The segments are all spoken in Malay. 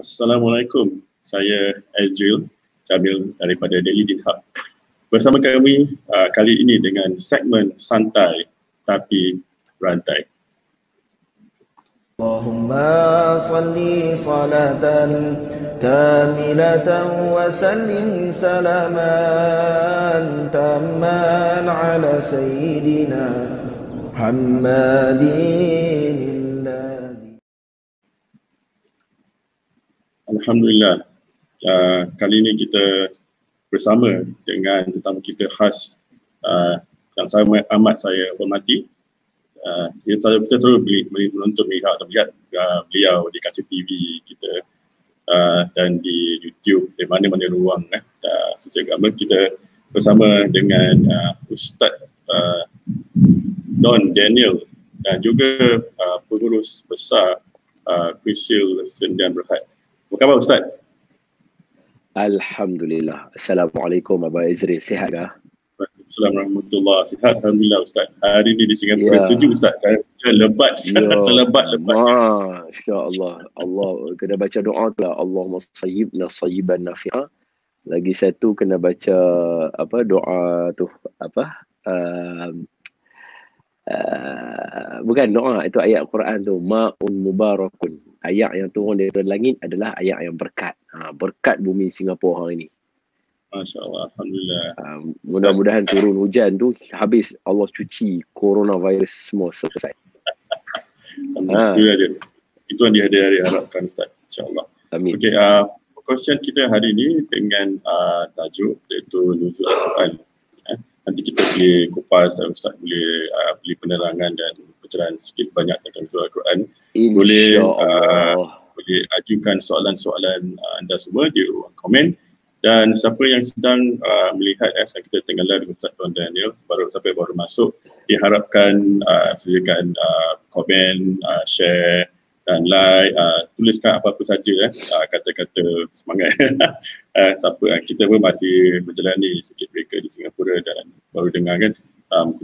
Assalamualaikum, saya Azril Jamil daripada Daily Din Hub. Bersama kami kali ini dengan segmen santai tapi rantai. Allahumma salli salatan kamilatan wa sallim salaman tamman ala sayyidina Muhammadin. Alhamdulillah, kali ini kita bersama dengan tetamu kita khas yang amat saya hormati. Kita selalu menonton melihat beliau di kaca TV kita dan di YouTube di mana-mana ruang. Sejak lama kita bersama dengan Ustaz Don Daniel dan juga pengurus besar Kuisil Sendian Berhad. Apa khabar Ustaz? Alhamdulillah. Assalamualaikum Abang Azril. Sihat kah? Assalamualaikum warahmatullahi. Sihat Alhamdulillah Ustaz. Hari ini di Singapura sejuk Ustaz. Lebat. Selebat-lebat. Masya-Allah. Allah kena baca doa tu lah. Allahumma sayyibna sayyiban nafi'a. Lagi satu kena baca doa tu bukan doa, itu ayat Quran tu, ma'un mubarakun. Ayat yang turun dari langit adalah ayat yang berkat. Berkat bumi Singapura hari ini. Masya-Allah, alhamdulillah. Mudah-mudahan turun hujan tu habis, Allah cuci coronavirus semua selesai. Itu yang dia harapkan Ustaz, insya-Allah. Amin. Okey, question kita hari ini dengan tajuk iaitu Nuzul Al-Quran. Nanti kita boleh kupas, Ustaz boleh beri penerangan dan pencerahan sikit banyak tentang Nuzul Al-Quran. Boleh ajukan soalan-soalan anda semua di ruang komen. Dan siapa yang sedang melihat kita tengah live dengan Ustaz Don Daniel, siapa yang baru masuk, diharapkan sediakan komen, share dan like, tuliskan apa-apa saja kata-kata semangat. Kita pun masih menjalani sikit mereka di Singapura dan baru dengar kan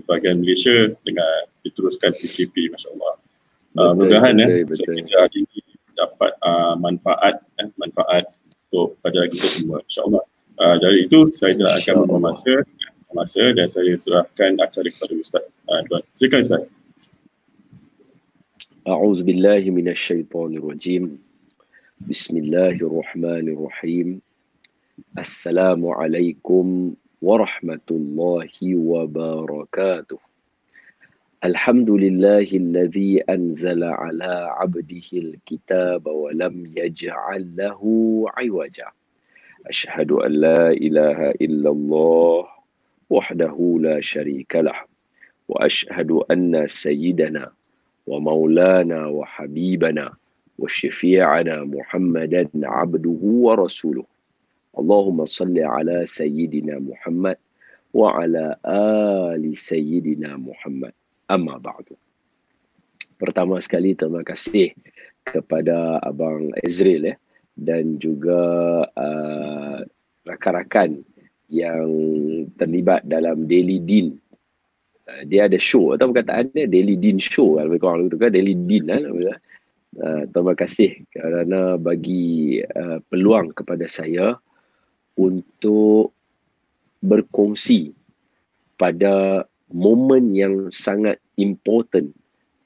bahagian Malaysia dengan diteruskan PKP, masya-Allah. Mudah-mudahan kita hari ini dapat manfaat untuk pelajaran kita semua, insya-Allah. Dari itu saya tidak akan membuang masa dan saya serahkan acara kepada Ustaz Don. Silakan Ustaz. A'udzu billahi minasyaitonir rajim. Bismillahirrahmanirrahim. Assalamualaikum warahmatullahi wabarakatuh. Alhamdulillahilladzi anzala ala 'abdihi al-kitaba wa lam yaj'al lahu 'iwaja. Asyhadu an la ilaha illallah wahdahu la syarika lah. Wa asyhadu anna sayyidana wa maulana wa habibana wa syafi'ana Muhammadan 'abduhu wa rasuluh. Allahumma salli ala sayyidina Muhammad wa ala ali sayyidina Muhammad. Amma ba'du. Pertama sekali terima kasih kepada Abang Azril dan juga rakan-rakan yang terlibat dalam Daily Din. Dia ada show atau perkataan dia Daily Din Show kalau korang tu kan, Daily Din terima kasih kerana bagi peluang kepada saya untuk berkongsi pada momen yang sangat important,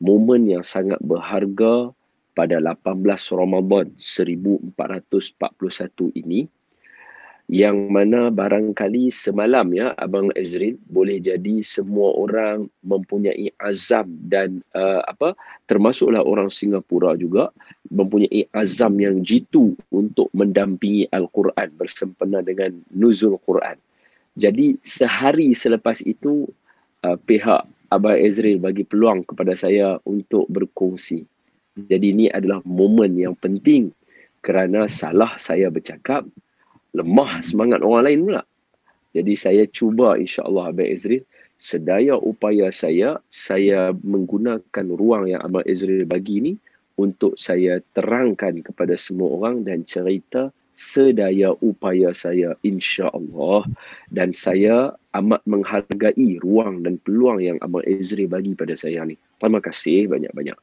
momen yang sangat berharga pada 18 Ramadan 1441 ini, yang mana barangkali semalam Abang Azril, boleh jadi semua orang mempunyai azam dan termasuklah orang Singapura juga mempunyai azam yang jitu untuk mendampingi Al-Quran bersempena dengan Nuzul Quran. Jadi sehari selepas itu pihak Abang Azril bagi peluang kepada saya untuk berkongsi. Jadi ini adalah momen yang penting kerana salah saya bercakap, lemah semangat orang lain pula. Jadi saya cuba insya-Allah Abang Azril, sedaya upaya saya menggunakan ruang yang Abang Azril bagi ini untuk saya terangkan kepada semua orang dan cerita sedaya upaya saya insya-Allah. Dan saya amat menghargai ruang dan peluang yang Abang Azril bagi pada saya ni. Terima kasih banyak-banyak.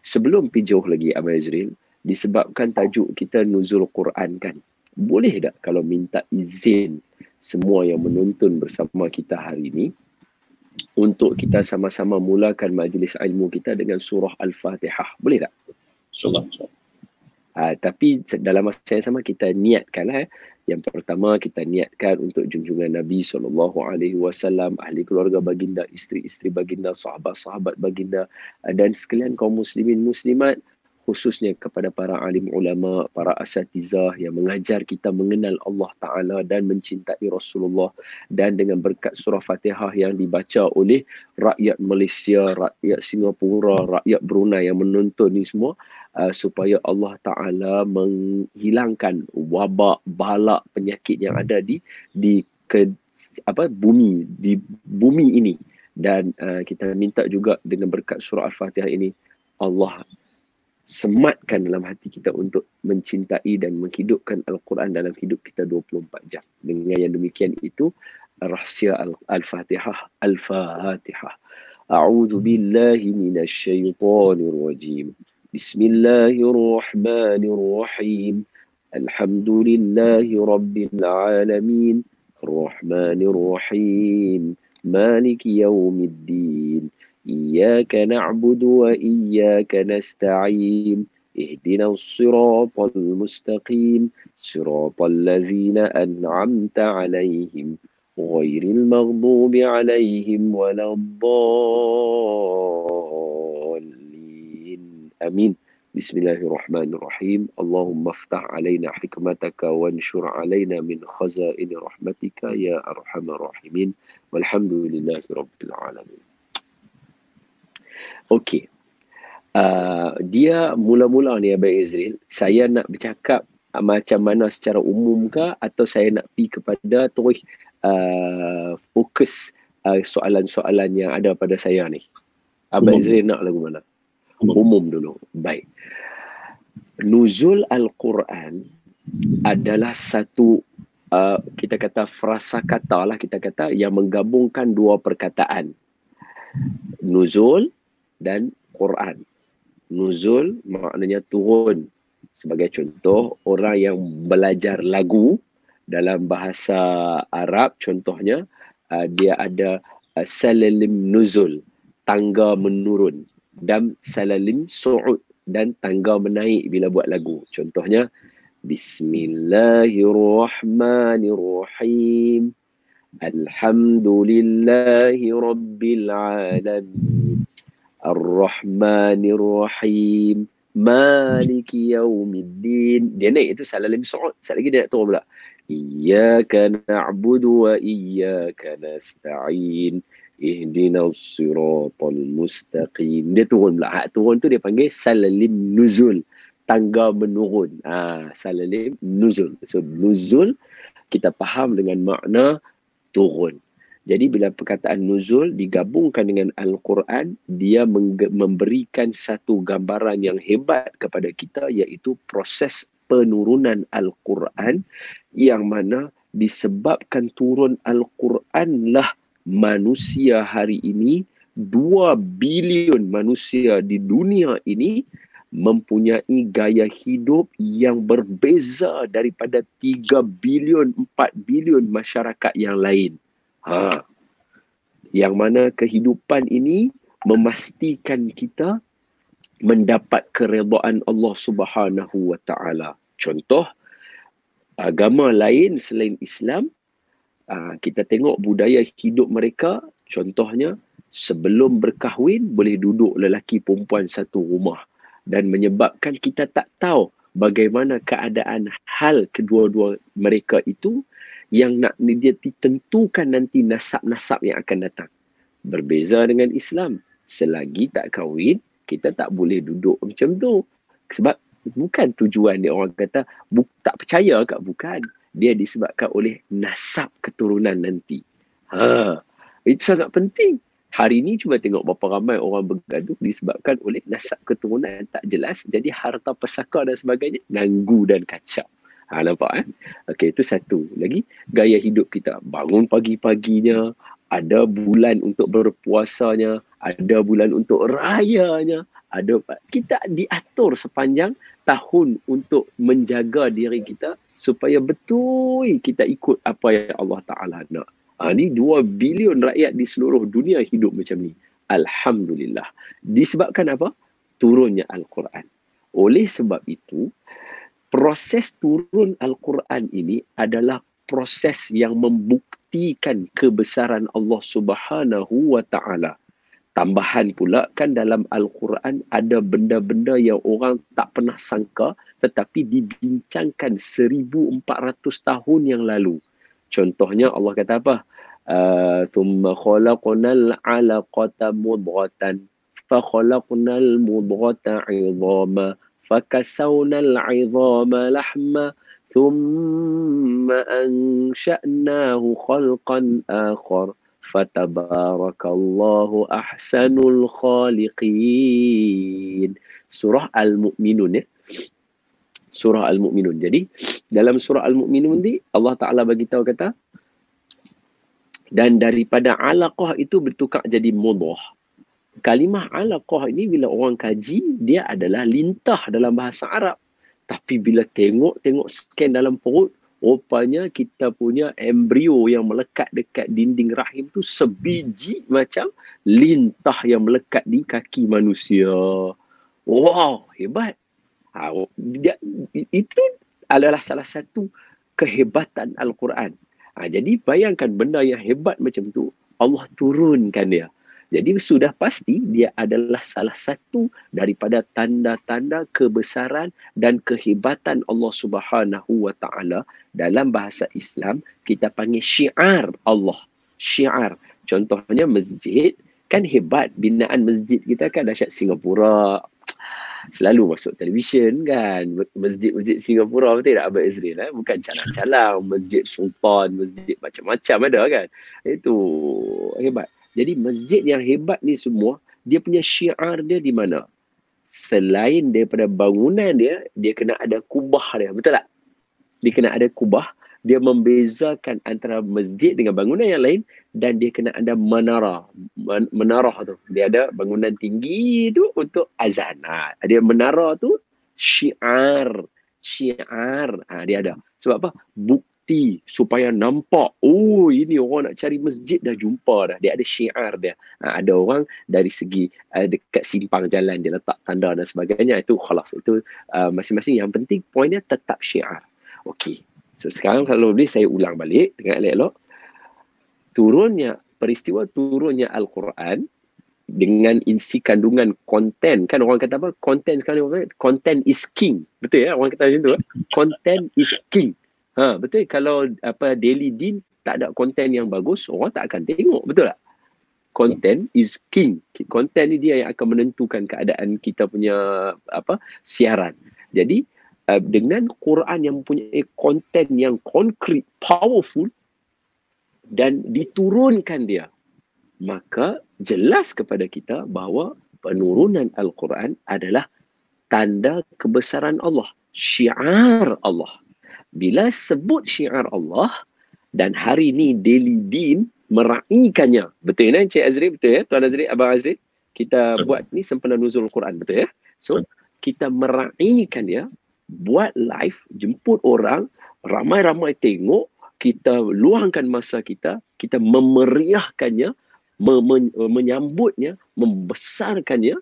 Sebelum pi jauh lagi Abang Azril, disebabkan tajuk kita nuzul Quran kan. Boleh tak kalau minta izin semua yang menonton bersama kita hari ini untuk kita sama-sama mulakan majlis ilmu kita dengan surah Al-Fatihah? Boleh tak? InsyaAllah. Tapi dalam masa yang sama kita niatkanlah. Yang pertama kita niatkan untuk junjungan Nabi SAW, ahli keluarga baginda, isteri-isteri baginda, sahabat-sahabat baginda, dan sekalian kaum muslimin muslimat, khususnya kepada para alim ulama, para asatizah yang mengajar kita mengenal Allah Ta'ala dan mencintai Rasulullah, dan dengan berkat surah Fatihah yang dibaca oleh rakyat Malaysia, rakyat Singapura, rakyat Brunei yang menonton ni semua, supaya Allah Ta'ala menghilangkan wabak, balak, penyakit yang ada di bumi ini. Dan kita minta juga dengan berkat surah Al-Fatihah ini, Allah sematkan dalam hati kita untuk mencintai dan menghidupkan Al-Quran dalam hidup kita 24 jam. Dengan yang demikian itu rahsia Al-Fatihah. Al-Fatihah. A'udzu billahi minasyaitonir rajim. Bismillahirrahmanirrahim. Alhamdulillahi rabbil alamin. Ar-Rahmanir Rahim. Maliki yaumiddin. إياك نعبد وإياك نستعين اهدنا الصراط المستقيم صراط الذين أنعمت عليهم غير المغضوب عليهم ولا الضالين آمين بسم الله الرحمن الرحيم اللهم افتح علينا حكمتك وانشر علينا من خزائن رحمتك يا أرحم الراحمين والحمد لله رب العالمين. Okey. Dia mula-mula ni Abang Ezril, saya nak bercakap macam mana secara umum ke, atau saya nak pergi kepada terus fokus soalan-soalan yang ada pada saya ni. Abang Ezril nak lagu mana? Umum dulu. Baik. Nuzul Al-Quran adalah satu kita kata frasa kata lah, kita kata yang menggabungkan dua perkataan. Nuzul dan Quran. Nuzul maknanya turun. Sebagai contoh, orang yang belajar lagu dalam bahasa Arab, contohnya dia ada salalim nuzul, tangga menurun, dan salalim su'ud, dan tangga menaik bila buat lagu. Contohnya Bismillahirrahmanirrahim. Alhamdulillahi rabbil alamin. Ar-Rahmanir Rahim. Maliki yaumiddin. Dia naik itu salalim su'ud. Sekali lagi dia nak turun pula. Iyyaka na'budu wa iyyaka nasta'in. Ihdinas siratal mustaqim. Dia turun pula. Hak turun tu dia panggil salalim nuzul. Tangga menurun. Salalim nuzul. So nuzul kita faham dengan makna turun. Jadi bila perkataan nuzul digabungkan dengan Al-Quran, dia memberikan satu gambaran yang hebat kepada kita, iaitu proses penurunan Al-Quran, yang mana disebabkan turun Al-Quran lah manusia hari ini, 2 bilion manusia di dunia ini mempunyai gaya hidup yang berbeza daripada 3 bilion, 4 bilion masyarakat yang lain. Yang mana kehidupan ini memastikan kita mendapat keredaan Allah Subhanahu wa Ta'ala. Contoh, agama lain selain Islam, kita tengok budaya hidup mereka, contohnya sebelum berkahwin boleh duduk lelaki perempuan satu rumah, dan menyebabkan kita tak tahu bagaimana keadaan hal kedua-dua mereka itu, yang nak dia ditentukan nanti nasab-nasab yang akan datang. Berbeza dengan Islam, selagi tak kahwin, kita tak boleh duduk macam tu. Sebab bukan tujuan dia, orang kata tak percaya ke? Bukan. Dia disebabkan oleh nasab keturunan nanti. Itu sangat penting. Hari ni cuma tengok berapa ramai orang bergaduh disebabkan oleh nasab keturunan tak jelas. Jadi harta pesaka dan sebagainya ganggu dan kacau. Nampak kan? Okey, itu satu. Lagi, gaya hidup kita. Bangun pagi-paginya, ada bulan untuk berpuasanya, ada bulan untuk rayanya, kita diatur sepanjang tahun untuk menjaga diri kita supaya betul kita ikut apa yang Allah Ta'ala nak. Ni 2 bilion rakyat di seluruh dunia hidup macam ni. Alhamdulillah. Disebabkan apa? Turunnya Al-Quran. Oleh sebab itu, proses turun Al-Quran ini adalah proses yang membuktikan kebesaran Allah Subhanahu wa Ta'ala. Tambahan pula kan dalam Al-Quran ada benda-benda yang orang tak pernah sangka tetapi dibincangkan 1400 tahun yang lalu. Contohnya Allah kata apa? Thumma khalaqnal 'alaqata mudghatan fa khalaqnal mudghata 'idhama fa kasawnal 'idhama lahma thumma ansha'nahu khalqan akhar fatabarakallahu ahsanul khaliqin. Surah Al-Mu'minun ya. Surah Al-Mu'minun. Jadi dalam surah Al-Mu'minun ni Allah Ta'ala bagi tahu kata dan daripada alaqah itu bertukar jadi mudghah. Kalimah alaqah ini bila orang kaji dia adalah lintah dalam bahasa Arab. Tapi bila tengok scan dalam perut, rupanya kita punya embrio yang melekat dekat dinding rahim tu sebiji macam lintah yang melekat di kaki manusia. Wow, hebat. Itu adalah salah satu kehebatan Al-Quran. Jadi bayangkan benda yang hebat macam tu, Allah turunkan dia. Jadi sudah pasti dia adalah salah satu daripada tanda-tanda kebesaran dan kehebatan Allah Subhanahu wa Ta'ala. Dalam bahasa Islam, kita panggil syiar Allah. Syiar. Contohnya masjid, kan hebat. Binaan masjid kita kan dahsyat. Singapura selalu masuk televisyen kan. Masjid-masjid Singapura betul tak Abang Ezril? Bukan calang-calang. Masjid Sultan, masjid macam-macam ada kan. Itu hebat. Jadi masjid yang hebat ni semua, dia punya syiar dia di mana? Selain daripada bangunan dia, dia kena ada kubah dia. Betul tak? Dia kena ada kubah. Dia membezakan antara masjid dengan bangunan yang lain dan dia kena ada menara. Menara tu. Dia ada bangunan tinggi tu untuk azan. Dia menara tu syiar. Syiar. Dia ada. Sebab apa? Bukti supaya nampak, oh ini orang nak cari masjid dah jumpa dah. Dia ada syiar dia. Ada orang dari segi dekat simpang jalan dia letak tanda dan sebagainya. Itu khalas. Itu masing-masing. Yang penting poinnya tetap syiar. Okey. So sekarang kalau boleh saya ulang balik dengan elok-elok. Peristiwa turunnya Al-Quran dengan isi kandungan konten. Kan orang kata apa? Konten sekarang orang kata, content is king. Betul ya? Orang kata macam tu. Content is king. Betul. Kalau Daily Deen tak ada konten yang bagus, orang tak akan tengok. Betul tak? Content is king. Konten ni dia yang akan menentukan keadaan kita punya siaran. Jadi dengan Quran yang mempunyai konten yang konkret, powerful dan diturunkan dia, maka jelas kepada kita bahawa penurunan Al-Quran adalah tanda kebesaran Allah, syiar Allah. Bila sebut syiar Allah dan hari ni Daily Deen meraihkannya, betul ya Encik Azri, betul ya Tuan Azri, Abang Azri, kita buat ni sempena nuzul Quran, betul ya? So kita meraihkan dia, buat live, jemput orang, ramai-ramai tengok, kita luangkan masa kita, kita memeriahkannya, menyambutnya, membesarkannya.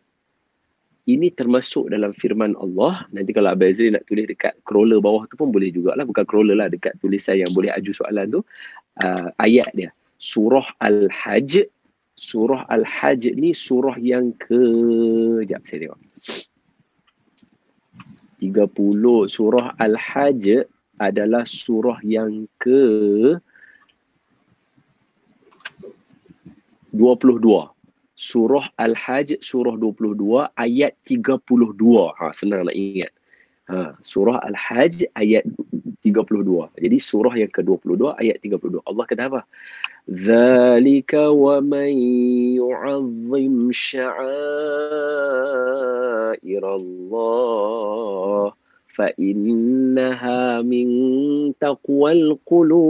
Ini termasuk dalam firman Allah. Nanti kalau Abang Azri nak tulis dekat scroller bawah tu pun boleh jugalah. Bukan scroller lah, dekat tulisan yang boleh aju soalan tu. Ayat dia. Surah Al-Hajj. Surah Al-Hajj ni surah yang sekejap saya tengok. 30. Surah Al-Hajj adalah surah yang ke 22. Surah Al-Hajj surah 22 ayat 32. Senang nak ingat. Surah Al-Hajj ayat 32. Jadi surah yang ke-22 ayat 32. Allah kata apa? Dzalika wa man yu'azzim sya'airallah fa innaha min taqwal qulub.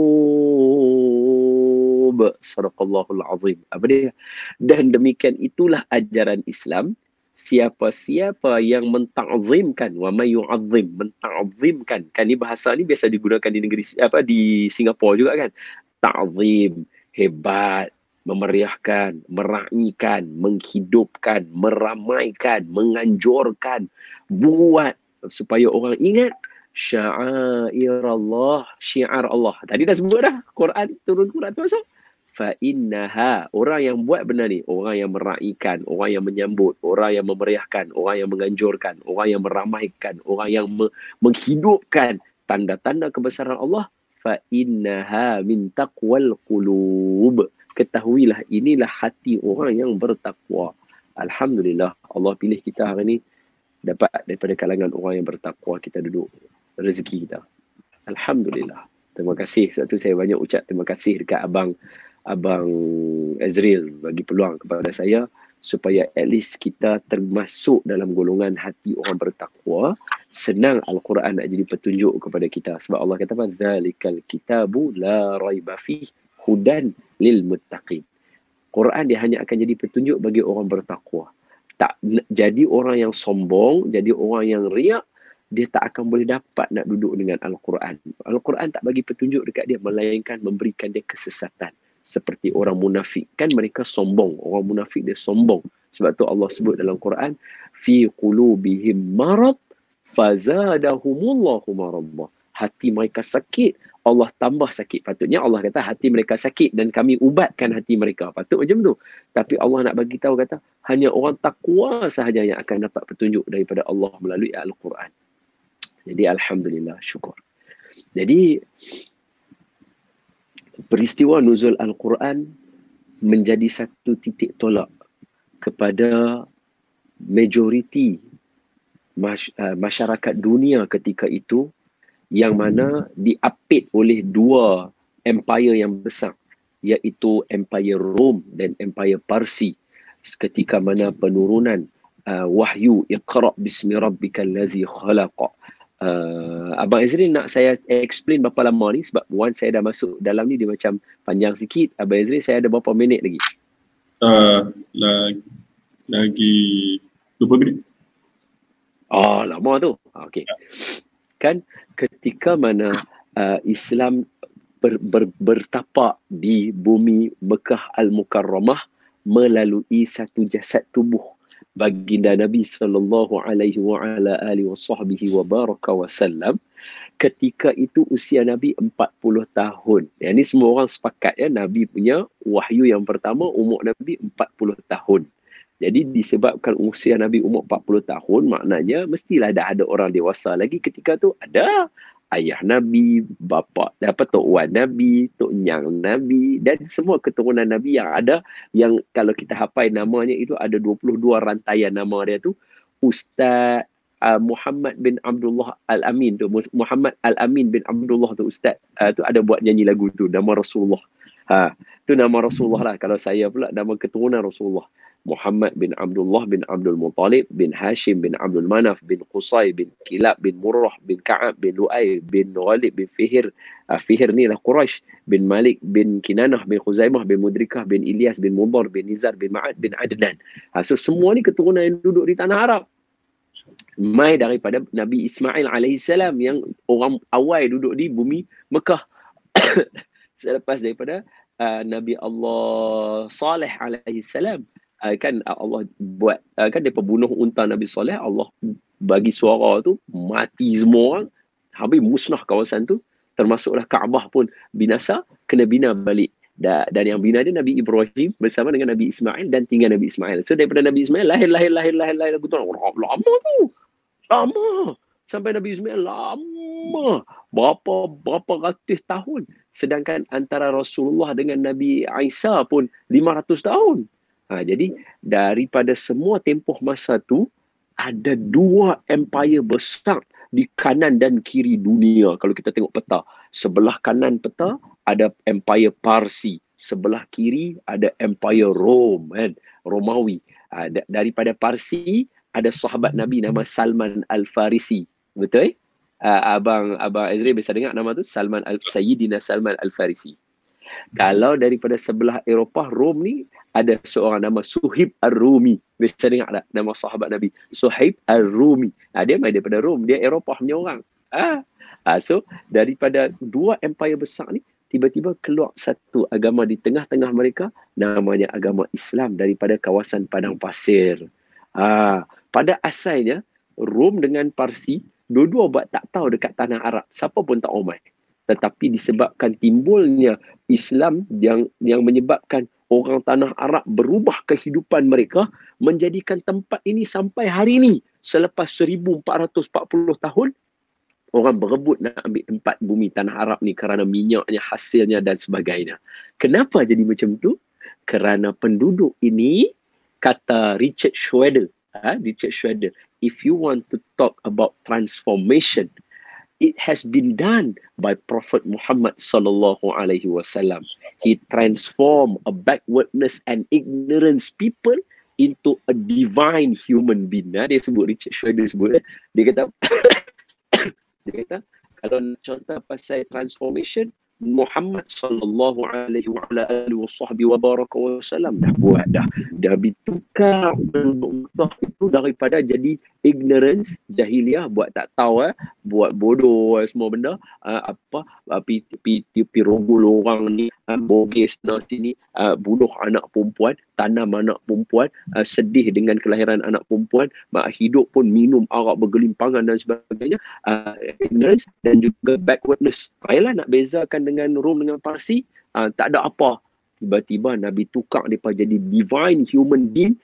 Sadaqallahul azim. Apa dia? Dan demikian itulah ajaran Islam. siapa-siapa yang menta'zimkan, wa may yu'azzim, menta'zimkan. Kan ni bahasa ni biasa digunakan di negeri di Singapura juga kan. Ta'zim, hebat, memeriahkan, meraihkan, menghidupkan, meramaikan, menganjurkan, buat supaya orang ingat syair Allah, syiar Allah. Tadi dah sebut dah, Quran, turun Quran tu masuk. Fa innaha, orang yang buat benda ni, orang yang meraihkan, orang yang menyambut, orang yang memeriahkan, orang yang menganjurkan, orang yang meramaikan, orang yang menghidupkan tanda-tanda kebesaran Allah, fa innaha min taqwal qulub. Ketahuilah inilah hati orang yang bertakwa. Alhamdulillah, Allah pilih kita hari ni dapat daripada kalangan orang yang bertakwa, kita duduk rezeki kita. Alhamdulillah. Terima kasih. Sebab tu saya banyak ucap terima kasih dekat Abang Azril bagi peluang kepada saya supaya at least kita termasuk dalam golongan hati orang bertakwa. Senang Al-Quran nak jadi petunjuk kepada kita. Sebab Allah kata apa? Zalikal kitabu la raiba fih hudan lil muttaqin. Quran dia hanya akan jadi petunjuk bagi orang bertakwa. Tak jadi orang yang sombong, jadi orang yang riak, dia tak akan boleh dapat nak duduk dengan Al-Quran. Al-Quran tak bagi petunjuk dekat dia, melainkan memberikan dia kesesatan. Seperti orang munafik. Kan mereka sombong. Orang munafik dia sombong. Sebab tu Allah sebut dalam Quran, fi qulubihim marad fazadahumullahu maraddah. Hati mereka sakit, Allah tambah sakit. Patutnya Allah kata hati mereka sakit dan kami ubatkan hati mereka. Patut macam tu. Tapi Allah nak bagi tahu kata hanya orang takwa sahaja yang akan dapat petunjuk daripada Allah melalui Al-Quran. Jadi alhamdulillah, syukur. Jadi peristiwa nuzul Al-Quran menjadi satu titik tolak kepada majoriti masyarakat dunia ketika itu, yang mana diapit oleh dua empire yang besar, iaitu Empire Rom dan Empire Parsi. Ketika mana penurunan wahyu Iqra' bismi rabbikal ladzi khalaq. Abang Azri nak saya explain berapa lama ni, sebab once saya dah masuk dalam ni dia macam panjang sikit. Abang Azri, saya ada berapa minit lagi? Lagi 20 minit. Oh, lama tu. Okey. Kan ketika mana Islam bertapak di bumi Mekah Al-Mukarramah melalui satu jasad tubuh baginda Nabi sallallahu alaihi wa ala alihi wasallam, ketika itu usia Nabi 40 tahun. Yang ni semua orang sepakat ya, Nabi punya wahyu yang pertama umur Nabi 40 tahun. Jadi disebabkan usia Nabi umur 40 tahun, maknanya mestilah dah ada orang dewasa lagi ketika tu. Ada ayah Nabi, bapa, Tok Wan Nabi, Tok Nyang Nabi dan semua keturunan Nabi yang ada, yang kalau kita hafal namanya itu ada 22 rantaian nama dia tu. Ustaz Muhammad bin Abdullah Al-Amin tu, Muhammad Al-Amin bin Abdullah tu Ustaz tu ada buat nyanyi lagu tu, nama Rasulullah. Tu nama Rasulullah lah. Kalau saya pula nama keturunan Rasulullah. Muhammad bin Abdullah bin Abdul Muttalib bin Hashim bin Abdul Manaf bin Qusay bin Kilab bin Murrah bin Ka'ab bin Lu'ay bin Ghalib bin Fihir. Fihir ni lah Quraisy, bin Malik bin Kinanah bin Khuzaimah bin Mudrikah bin Ilyas bin Mudar bin Nizar bin Ma'ad bin Adnan. So semua ni keturunan yang duduk di tanah Arab. Mai daripada Nabi Ismail alaihissalam yang orang awal duduk di bumi Mekah. Selepas daripada Nabi Allah Saleh alaihissalam, kan Allah buat kan dia bunuh unta Nabi Saleh, Allah bagi suara tu mati semua orang, habis musnah kawasan tu, termasuklah Kaabah pun binasa, kena bina balik. Dan yang bina dia Nabi Ibrahim bersama dengan Nabi Ismail, dan tinggal Nabi Ismail. So daripada Nabi Ismail lahir lama tu. Lama. Sampai Nabi Ismail lama. Berapa ratus tahun. Sedangkan antara Rasulullah dengan Nabi Isa pun 500 tahun. Jadi daripada semua tempoh masa tu ada dua empire besar di kanan dan kiri dunia. Kalau kita tengok peta, sebelah kanan peta ada Empire Parsi, sebelah kiri ada Empire Rom, kan? Romawi. Daripada Parsi ada sahabat Nabi nama Salman Al-Farisi. Betul? Abang Azri biasa dengar nama tu, Sayyidina Salman Al-Farisi. Kalau daripada sebelah Eropah, Rom ni, ada seorang nama Suhaib Ar-Rumi. Biasa dengar tak nama sahabat Nabi? Suhaib Ar-Rumi. Dia main daripada Rom. Dia Eropah punya orang. So, daripada dua empire besar ni, tiba-tiba keluar satu agama di tengah-tengah mereka, namanya agama Islam daripada kawasan padang pasir. Pada asalnya, Rom dengan Parsi, dua-dua buat tak tahu dekat tanah Arab. Siapa pun tak omai. Tetapi disebabkan timbulnya Islam yang menyebabkan orang tanah Arab berubah kehidupan mereka, menjadikan tempat ini sampai hari ini, selepas 1440 tahun, orang berebut nak ambil tempat bumi tanah Arab ni kerana minyaknya, hasilnya dan sebagainya. Kenapa jadi macam tu? Kerana penduduk ini, kata Richard Schroeder, if you want to talk about transformation, it has been done by Prophet Muhammad sallallahu alaihi wasallam. He transformed a backwardness and ignorance people into a divine human being. Dia sebut, Richard Schroeder sebut. Dia kata kalau nak contoh pasal transformation, Muhammad sallallahu alaihi wasallam dah buat dah ditukar itu daripada jadi ignorance, jahiliah, buat tak tahu, buat bodoh semua benda, pi rogol orang ni, bogis sana sini, bunuh anak perempuan, tanam anak perempuan, sedih dengan kelahiran anak perempuan, mak hidup pun minum arak bergelimpangan dan sebagainya, ignorance dan juga backwardness. Baiklah, nak bezakan dengan Rom dengan Parsi, tak ada apa. Tiba-tiba Nabi tukar mereka jadi divine human being.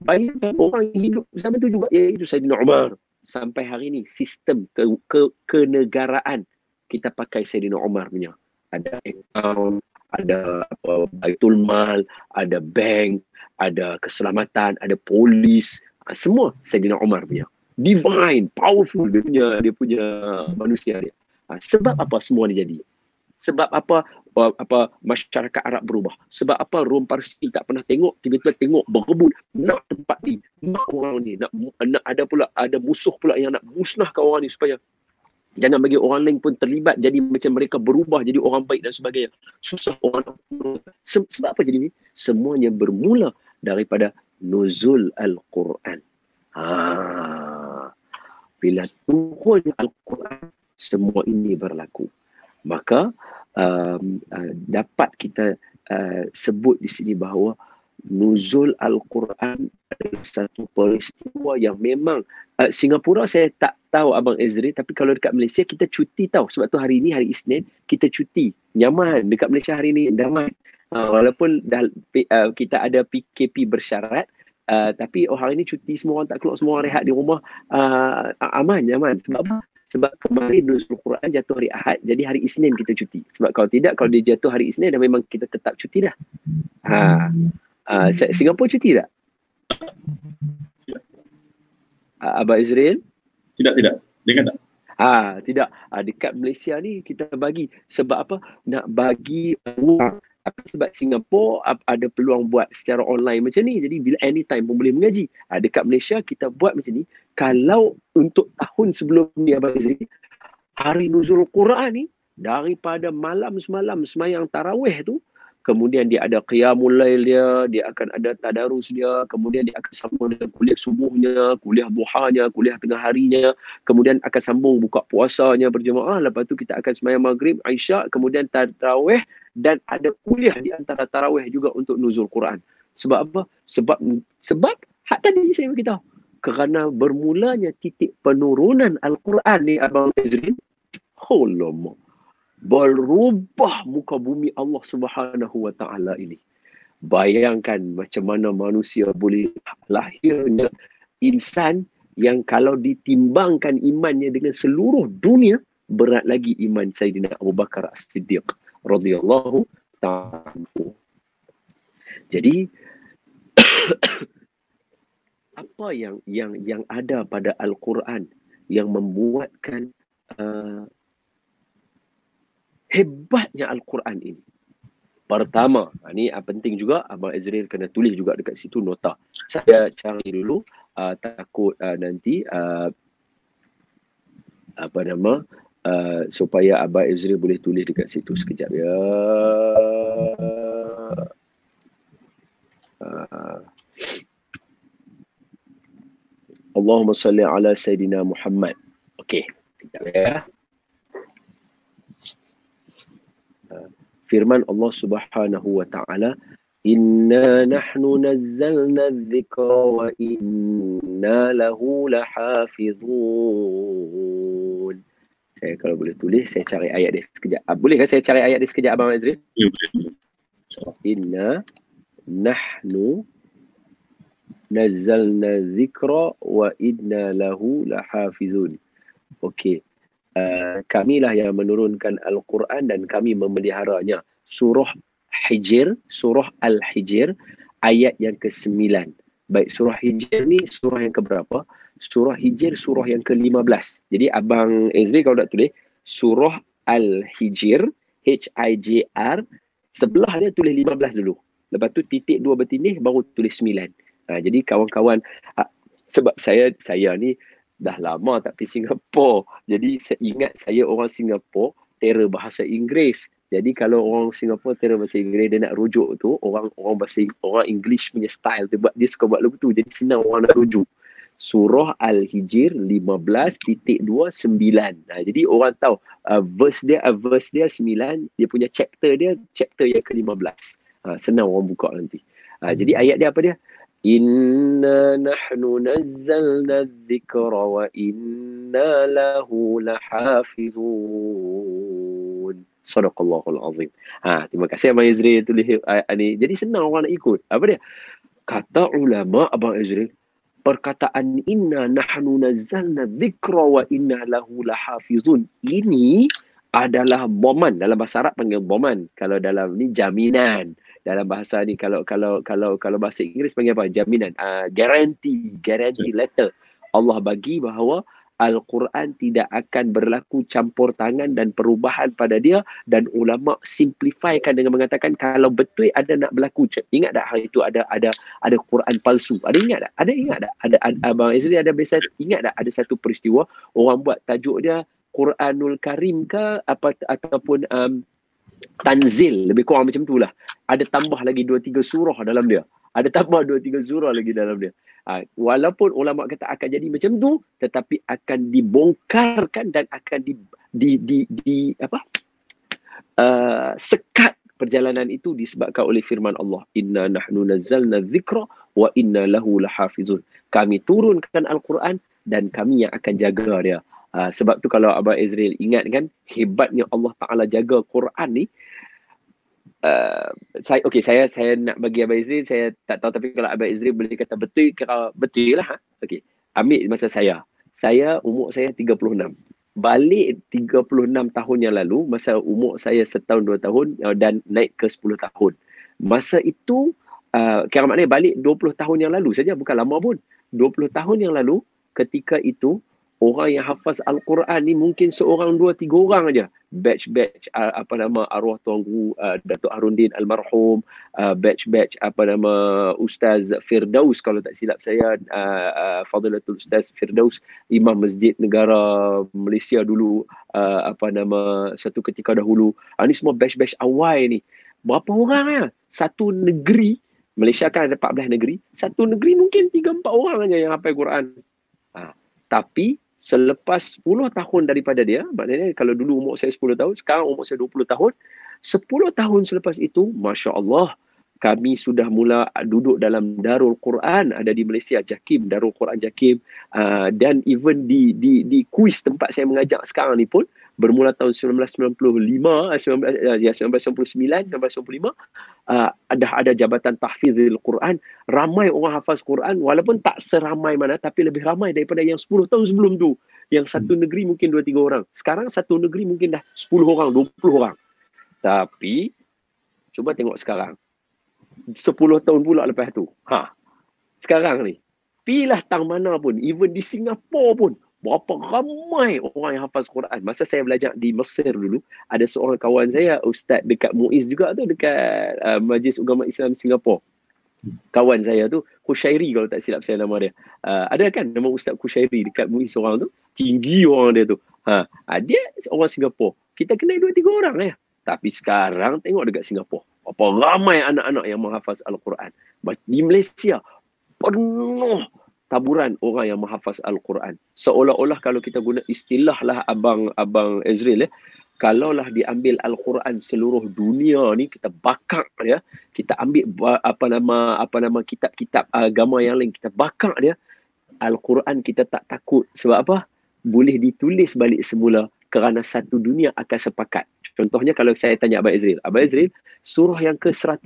Bayangkan orang yang hidup zaman tu juga, iaitu Sayyidina Umar. Sampai hari ni sistem kenegaraan kita pakai Sayyidina Umar punya. Ada account, ada Baitul Mal, ada bank, ada keselamatan, ada polis, semua Sayyidina Umar punya. Divine, powerful dia punya manusia dia. Sebab apa semua ni jadi? Sebab apa masyarakat Arab berubah? Sebab apa Rom Parsi tak pernah tengok, tiba-tiba tengok berebut nak tempat ni, nak orang ni, nak ada musuh pula yang nak musnahkan orang ni supaya jangan bagi orang lain pun terlibat, jadi macam mereka berubah jadi orang baik dan sebagainya. Susah orang. Sebab apa jadi ni? Semuanya bermula daripada nuzul Al-Quran. Bila turun Al-Quran, semua ini berlaku. Maka dapat kita sebut di sini bahawa nuzul Al-Quran adalah satu peristiwa yang memang Singapura saya tak tahu Abang Ezri, tapi kalau dekat Malaysia kita cuti tahu. Sebab tu hari ni hari Isnin kita cuti. Nyaman dekat Malaysia hari ni, damai. Walaupun kita ada PKP bersyarat, tapi hari ni cuti, semua orang tak keluar, semua orang rehat di rumah, aman, nyaman. Sebab apa? Sebab kemarin nuzul Quran jatuh hari Ahad, jadi hari Isnin kita cuti. Sebab kalau tidak, kalau dia jatuh hari Isnin, dah memang kita tetap cuti dah. Singapura cuti tak? Abang Izrael? Tidak. Dia kata tidak. Dekat Malaysia ni kita bagi. Sebab apa? Nak bagi ruang. Tapi sebab Singapura ada peluang buat secara online macam ni. Jadi bila anytime pun boleh mengaji. Dekat Malaysia kita buat macam ni. Kalau untuk tahun sebelum ni Abang Izri, hari nuzul Quran ni, daripada malam semalam semayang tarawih tu, kemudian dia ada qiyamul lail dia akan ada tadarus dia, kemudian dia akan sambung dengan kuliah subuhnya, kuliah duhanya, kuliah tengah harinya, kemudian akan sambung buka puasanya berjemaah, lepas tu kita akan semayang maghrib, Isyak, kemudian tarawih, dan ada kuliah di antara tarawih juga untuk nuzul Quran. Sebab apa? Sebab hak tadi saya beritahu. Kerana bermulanya titik penurunan Al-Quran ni Abang Ezrin, berubah muka bumi Allah Subhanahu wa taala ini. Bayangkan macam mana manusia boleh lahirnya insan yang kalau ditimbangkan imannya dengan seluruh dunia, berat lagi iman Sayyidina Abu Bakar As-Siddiq radhiyallahu ta'ala. Jadi apa yang ada pada Al-Quran yang membuatkan hebatnya Al-Quran ini? Pertama, ini penting juga, Abang Ezrael kena tulis juga dekat situ nota. Saya cari dulu, takut nanti supaya Abang Ezrael boleh tulis dekat situ sekejap ya. Allahumma salli ala Sayyidina Muhammad. Okey, sekejap ya. Firman Allah Subhanahu wa taala, inna nahnu nazzalna dzikra wa inna lahu lahafizun. Saya kalau boleh tulis, saya cari ayat dia sekejap. Boleh kan saya cari ayat dia sekejap, Abang Azril? Ya, boleh. Inna nahnu nazzalna dzikra wa inna lahu lahafizun. Okey. Kamilah yang menurunkan Al-Quran dan kami memeliharanya. Surah Hijr, surah Al-Hijr, ayat yang ke-9. Baik, surah Hijr ni surah yang keberapa? Surah Hijr surah yang ke-15. Jadi Abang Ezri kalau nak tulis, surah Al-Hijr, H-I-J-R, sebelah dia tulis 15 dulu. Lepas tu titik 2 bertindih baru tulis 9. Jadi kawan-kawan, sebab saya ni dah lama tak pergi Singapura. Jadi saya ingat saya orang Singapura terror bahasa Inggeris. Jadi kalau orang Singapura terror bahasa Inggeris, dia nak rujuk tu orang English punya style tu, dia suka buat lagu tu. Jadi senang orang nak rujuk. Surah Al-Hijr 15.29. Jadi orang tahu verse dia 9, dia punya chapter yang ke-15. Senang orang buka nanti. Jadi ayat dia apa dia? Inna nahnu nazzalna dzikra wa inna lahu lahafizun. Sadaqallahul azim. Terima kasih Abang Izril tulis ni. Jadi senang orang nak ikut. Apa dia? Kata ulama Abang Izril, perkataan inna nahnu nazzalna dzikra wa inna lahu lahafizun ini adalah boman. Dalam bahasa Arab panggil boman. Kalau dalam ni jaminan. Dalam bahasa ni kalau bahasa Inggeris panggil apa? Jaminan. Guarantee letter. Allah bagi bahawa Al-Quran tidak akan berlaku campur tangan dan perubahan pada dia, dan ulama simplifykan dengan mengatakan kalau betul ada nak berlaku. Ingat tak hari itu ada Quran palsu? Ada ingat tak? Ada Abang Ezri ada biasa ingat tak ada satu peristiwa orang buat tajuk dia Quranul Karim ke ataupun Tanzil, lebih kurang macam tu lah. Ada tambah lagi 2-3 surah dalam dia. Walaupun ulama kata akan jadi macam tu, tetapi akan dibongkarkan dan akan sekat perjalanan itu disebabkan oleh firman Allah, inna nahnu nazzalna dzikra wa inna lahu lahafizun. Kami turunkan Al-Quran dan kami yang akan jaga dia. Sebab tu kalau Abang Ezril ingat kan, hebatnya Allah Ta'ala jaga Quran ni. Saya nak bagi Abang Ezril, saya tak tahu, tapi kalau Abang Ezril boleh kata betul, kira betul lah. Okey, ambil masa saya umur saya 36. Balik 36 tahun yang lalu, masa umur saya 1 tahun 2 tahun dan naik ke 10 tahun. Masa itu, kira maknanya balik 20 tahun yang lalu saja, bukan lama pun. 20 tahun yang lalu, ketika itu, orang yang hafaz Al-Quran ni mungkin seorang, 2, 3 orang aja. Batch arwah Tuan Guru Datuk Harundin Almarhum, batch Ustaz Firdaus kalau tak silap saya, Fadilatul Ustaz Firdaus, Imam Masjid Negara Malaysia dulu, satu ketika dahulu. Ni semua batch awal ni. Berapa orang ya? Satu negeri, Malaysia kan ada 14 negeri, satu negeri mungkin 3-4 orang aja yang hafal Quran. Tapi selepas 10 tahun daripada dia, maknanya kalau dulu umur saya 10 tahun, sekarang umur saya 20 tahun, 10 tahun selepas itu, Masya Allah, kami sudah mula duduk dalam Darul Quran, ada di Malaysia, Jakim, Darul Quran Jakim, dan even di kuis tempat saya mengajar sekarang ni pun, bermula tahun 1995, 1995, ada jabatan tahfizil Quran. Ramai orang hafaz Quran, walaupun tak seramai mana, tapi lebih ramai daripada yang 10 tahun sebelum tu. Yang satu negeri mungkin 2-3 orang. Sekarang satu negeri mungkin dah 10 orang, 20 orang. Tapi, cuba tengok sekarang. 10 tahun pula lepas tu. Sekarang ni, pilah tang mana pun, even di Singapura pun, berapa ramai orang yang hafaz Quran. Masa saya belajar di Mesir dulu, ada seorang kawan saya, ustaz dekat MUIS juga tu, dekat Majlis Ugama Islam Singapura. Kawan saya tu, Kushairi kalau tak silap saya nama dia. Ada kan nama Ustaz Kushairi dekat MUIS orang tu? Tinggi orang dia tu. Dia orang Singapura. Kita kenal 2-3 orang ya. Tapi sekarang tengok dekat Singapura, apa ramai anak-anak yang menghafaz Al-Quran. Di Malaysia penuh taburan orang yang menghafaz Al-Quran. Seolah-olah kalau kita guna istilah lah Abang Ezril, kalaulah diambil Al-Quran seluruh dunia ni, kita bakar dia, kita ambil apa nama kitab-kitab agama yang lain, kita bakar dia, Al-Quran kita tak takut. Sebab apa? Boleh ditulis balik semula kerana satu dunia akan sepakat. Contohnya kalau saya tanya Abang Ezril, surah yang ke-111,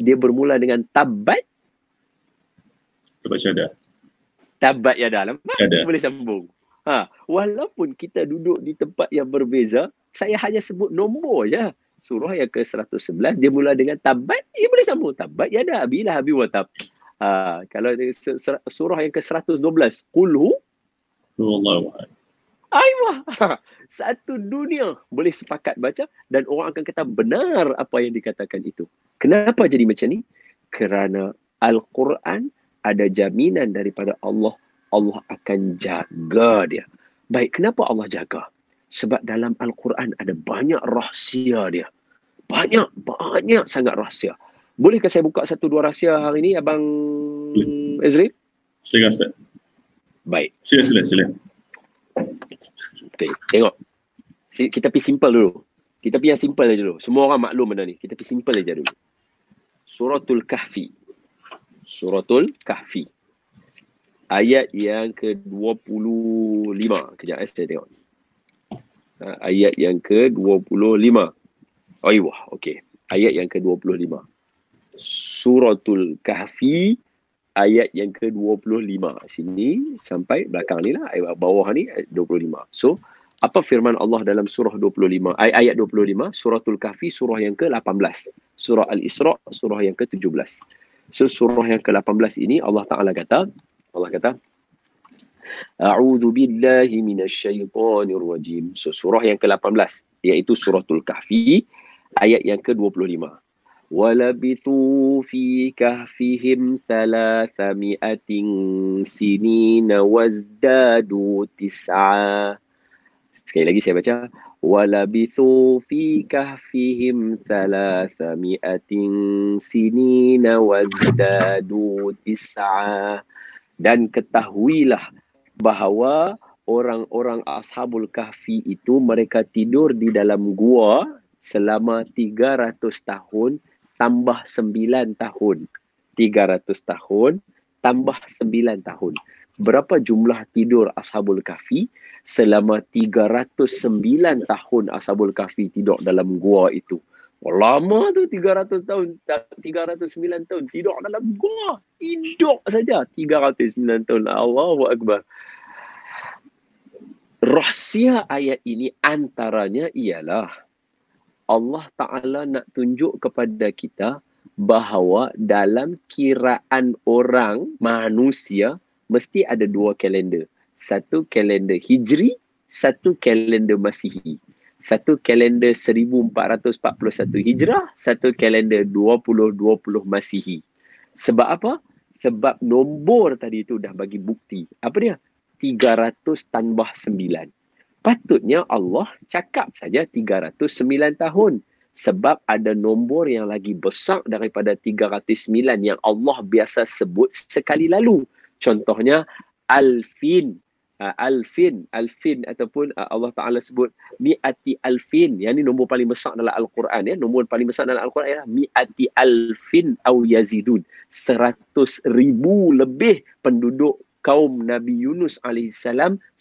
dia bermula dengan tabat. Sebab syada. Tabat ya dalam. Syada. Boleh sambung. Walaupun kita duduk di tempat yang berbeza, saya hanya sebut nombor je. Surah yang ke-111 dia mula dengan tabat, dia boleh sambung. Tabat ya dah, bila habis watab. Kalau surah yang ke-112, Qul Wallahu a'lam. Aiyah. Satu dunia boleh sepakat baca dan orang akan kata benar apa yang dikatakan itu. Kenapa jadi macam ni? Kerana Al-Quran ada jaminan daripada Allah. Allah akan jaga dia. Baik, kenapa Allah jaga? Sebab dalam Al-Quran ada banyak rahsia dia. Banyak sangat rahsia. Bolehkah saya buka satu dua rahsia hari ni, Abang Ezril? Silakan Ustaz. Baik. Sila. Okey, tengok. Kita pergi simple dulu. Kita pergi yang simple aja dulu. Semua orang maklum benda ni. Kita pergi simple aja dulu. Suratul Kahfi. Ayat yang ke-25. Kejap saya tengok. Ayat yang ke-25. Wah, okey. Ayat yang ke-25. Suratul Kahfi ayat yang ke-25. Sini sampai belakang ni lah. Bawah ni ayat 25. So, apa firman Allah dalam surah 25? Ayat 25. Suratul Kahfi surah yang ke-18. Surah Al-Isra surah yang ke-17. So, surah yang ke-18 ini Allah Ta'ala kata, A'udzu billahi minasyaitonir rajim. So, surah yang ke-18 iaitu suratul Kahfi ayat yang ke-25. وَلَبِثُوا فِي كَهْفِهِمْ 300 سِنِينَ وَازْدَادُوا 9. Sekali lagi saya baca. وَلَبِثُوا فِي كَهْفِهِمْ 300 سِنِينَ وَازْدَادُوا 9. Dan ketahuilah bahawa orang-orang Ashabul Kahfi itu mereka tidur di dalam gua selama 300 tahun tambah 9 tahun. 300 tahun tambah 9 tahun. Berapa jumlah tidur Ashabul Kahfi? Selama 309 tahun Ashabul Kahfi tidur dalam gua itu. Lama tu 300 tahun, 309 tahun tidur dalam gua. Tidur saja 309 tahun. Allahu Akbar. Rahsia ayat ini antaranya ialah Allah Ta'ala nak tunjuk kepada kita bahawa dalam kiraan orang manusia mesti ada dua kalender. Satu kalender Hijri, satu kalender Masihi. Satu kalender 1441 Hijrah, satu kalender 2020 Masihi. Sebab apa? Sebab nombor tadi itu dah bagi bukti. Apa dia? 300 tambah 9. Patutnya Allah cakap saja 309 tahun. Sebab ada nombor yang lagi besar daripada 309 yang Allah biasa sebut sekali lalu. Contohnya Alfin. Alfin ataupun Allah Ta'ala sebut mi'ati alfin. Yang ni nombor paling besar dalam Al-Quran. Ya. Nombor paling besar dalam Al-Quran ialah mi'ati alfin au yazidun. 100,000 lebih penduduk kaum Nabi Yunus AS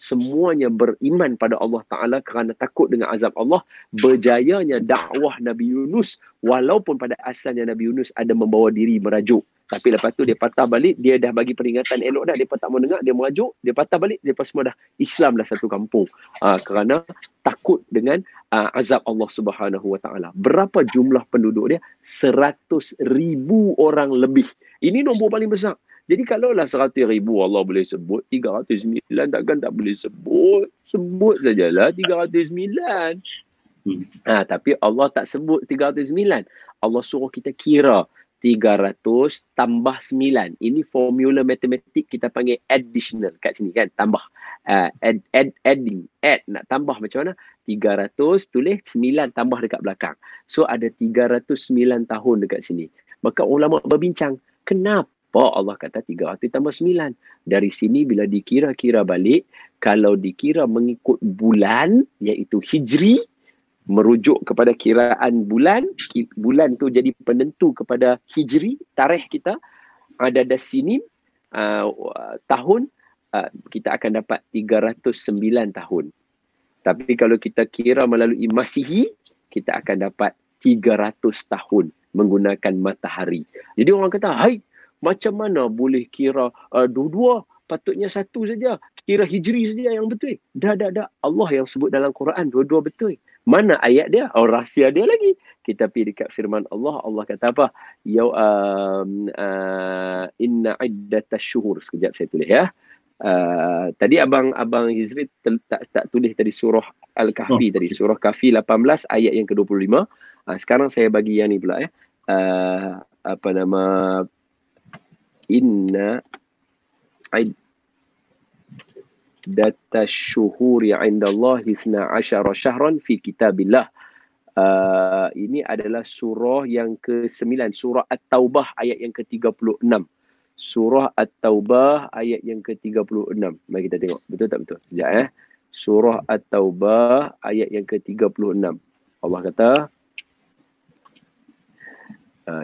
semuanya beriman pada Allah Ta'ala kerana takut dengan azab Allah. Berjayanya dakwah Nabi Yunus walaupun pada asalnya Nabi Yunus ada membawa diri merajuk. Tapi lepas tu dia patah balik, dia dah bagi peringatan elok dah, dia tak mau dengar, dia merajuk, dia patah balik, dia semua dah Islam dah satu kampung. Kerana takut dengan azab Allah Subhanahu Wa Ta'ala. Berapa jumlah penduduk dia? 100,000 orang lebih. Ini nombor paling besar. Jadi kalaulah 100,000 Allah boleh sebut, 309 takkan tak boleh sebut. Sebut sajalah 309. Tapi Allah tak sebut 309. Allah suruh kita kira 300 tambah 9. Ini formula matematik kita panggil additional kat sini kan, tambah. Adding, nak tambah macam mana? 300 tulis 9 tambah dekat belakang. So ada 309 tahun dekat sini. Maka ulama berbincang, kenapa Allah kata 300 tambah 9? Dari sini bila dikira-kira balik, kalau dikira mengikut bulan, iaitu Hijri, merujuk kepada kiraan bulan tu jadi penentu kepada Hijri, tarikh kita, adad sinin, tahun, kita akan dapat 309 tahun. Tapi kalau kita kira melalui Masihi, kita akan dapat 300 tahun menggunakan matahari. Jadi orang kata, hai, macam mana boleh kira dua-dua? Patutnya satu saja. Kira Hijri saja yang betul. Dah. Allah yang sebut dalam Quran dua-dua betul. Mana ayat dia? Rahsia dia lagi. Kita pergi dekat firman Allah. Allah kata apa? Inna iddatash syuhur. Sekejap saya tulis ya. Tadi abang Hizri tak tulis tadi surah Al-Kahfi tadi. Surah Kahfi 18 ayat yang ke-25. Sekarang saya bagi yang ni pula ya. Apa nama? Inna iddatash syuhuri 'inda Allah 12 syahran fi kitabillah. Ini adalah surah yang ke-9, surah At-Taubah ayat yang ke-36. Surah At-Taubah ayat yang ke-36. Mari kita tengok. Betul tak betul? Sekejap Surah At-Taubah ayat yang ke-36. Allah kata,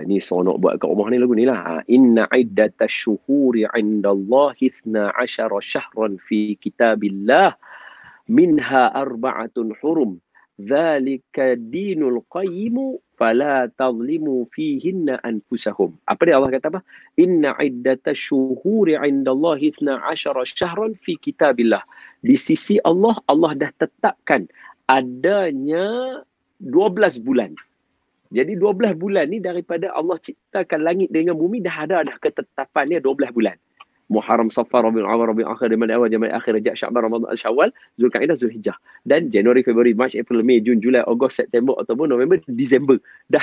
ni seronok buat kat rumah ni lagu ni lah. Inna iddatash syuhuri 'indallahi 12 syahran fi kitabillah minha arba'atun hurum dzalika dinul qayyim fala tadhlimu fihinna anfusahum. Apa dia Allah kata apa? Inna iddatash syuhuri 'indallahi 12 syahran fi kitabillah. Di sisi Allah, Allah dah tetapkan adanya 12 bulan. Jadi 12 bulan ni daripada Allah ciptakan langit dengan bumi dah ketetapannya 12 bulan. Muharram, Safar, Rabiul Awal, Rabiul Akhir, Rabiul Awal, Jamadil Akhir, Rajab, Sya'ban, Ramadan, Syawal, Zulkaidah, Zulhijjah. Dan Januari, Februari, Mac, April, Mei, Jun, Julai, Ogos, September, Oktober, November, Disember. Dah.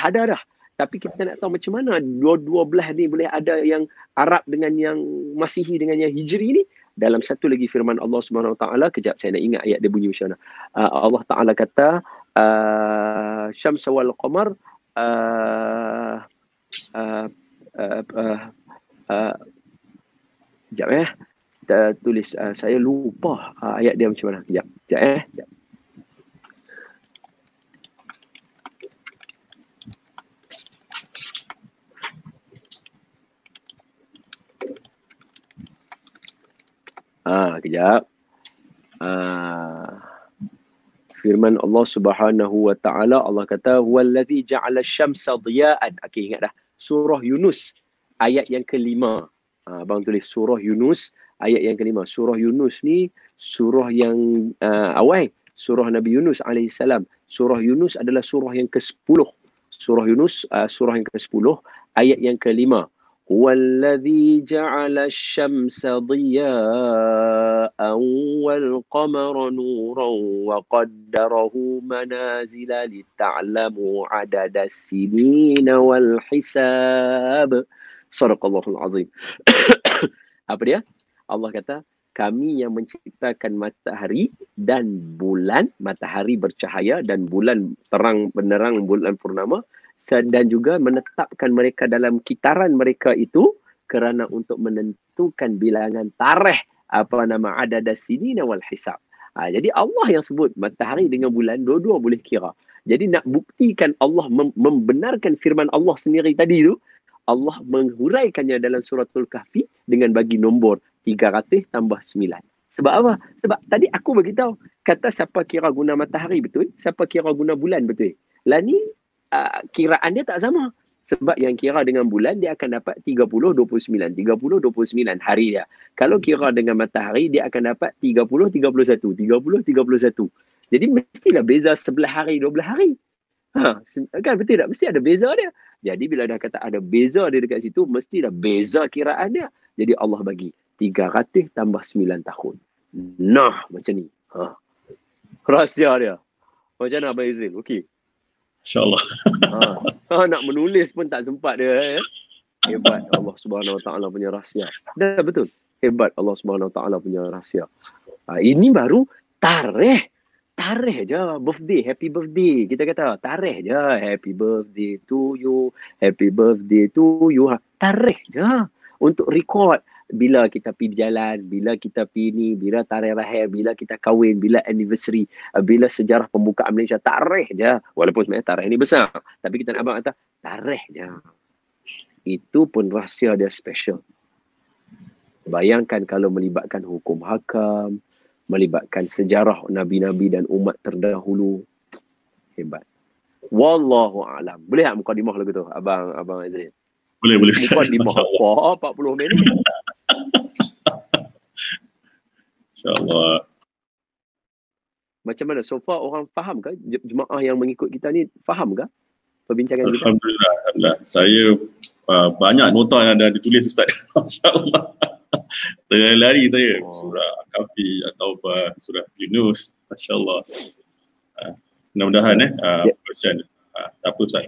Tapi kita nak tahu macam mana 12 ni boleh ada yang Arab dengan yang Masihi dengan yang Hijri ni. Dalam satu lagi firman Allah Subhanahu Wa Taala, kejap saya nak ingat ayat dia bunyi macam mana. Allah Taala kata, Syamsa wal Qamar sekejap kita tulis, saya lupa ayat dia macam mana. Sekejap. Kejap. Firman Allah Subhanahu Wa Taala, Allah kata wallazi ja'ala asy-syamsa dhiya'an. Okey, ingat dah. Surah Yunus ayat yang ke-5. Abang tulis surah Yunus ayat yang ke-5. Surah Yunus ni surah yang awal, surah Nabi Yunus AS. Surah Yunus adalah surah yang ke-10. Surah Yunus surah yang ke-10 ayat yang ke-5. Huwallazi ja'ala asy-syamsa dhiya'an wal qamara nuran wa qaddarahu manazila lita'lamu 'adadas sinina wal hisab. Sadaqallahul azim. Apa dia? Allah kata, kami yang menciptakan matahari dan bulan, matahari bercahaya dan bulan terang benderang, bulan purnama, dan juga menetapkan mereka dalam kitaran mereka itu kerana untuk menentukan bilangan tarikh adadas sinina wal hisab. Jadi Allah yang sebut matahari dengan bulan dua-dua boleh kira. Jadi nak buktikan Allah membenarkan firman Allah sendiri tadi tu, Allah menghuraikannya dalam suratul Kahfi dengan bagi nombor 300 tambah 9. Sebab apa? Sebab tadi aku beritahu, kata siapa kira guna matahari betul, siapa kira guna bulan betul. Lah ni kiraan dia tak sama. Sebab yang kira dengan bulan dia akan dapat 30-29 hari dia. Kalau kira dengan matahari dia akan dapat 30-31. Jadi mestilah beza 11 hari 12 hari. Kan betul tak? Mesti ada beza dia. Jadi bila dah kata ada beza dia dekat situ, mestilah beza kiraan dia. Jadi Allah bagi 300 tambah 9 tahun. Nah, macam ni. Rahsia dia. Macam mana Abang Izril? Okey. InsyaAllah. Nak menulis pun tak sempat dia. Hebat Allah Subhanahu Wa Taala punya rahsia. Dah betul. Hebat Allah Subhanahu Wa Taala punya rahsia. Ini baru tarikh. Tarikh je, birthday, happy birthday. Kita kata tarikh je, happy birthday to you, happy birthday to you. Tarikh je untuk record bila kita pergi jalan, bila kita pergi ni, bila tarikh lahir, bila kita kahwin, bila anniversary, bila sejarah pembukaan Malaysia. Tarikh je. Walaupun sebenarnya tarikh ni besar, tapi kita nak abang kata tarikh je. Itu pun rahsia dia special. Bayangkan kalau melibatkan hukum hakam, melibatkan sejarah nabi-nabi dan umat terdahulu. Hebat. Wallahu a'lam. Boleh tak mukadimah lagu tu, Abang Azrin? Boleh. Mukadimah apa? 40 minit. InsyaAllah. Macam mana? So far orang faham ke? Jemaah yang mengikut kita ni faham ke perbincangan kita? Alhamdulillah. Saya banyak nota yang dah ditulis Ustaz. Masya-Allah. Terlari saya surah Kahfi atau surah Yunus. Masya-Allah. Mudah-mudahan question. Tak apa Ustaz.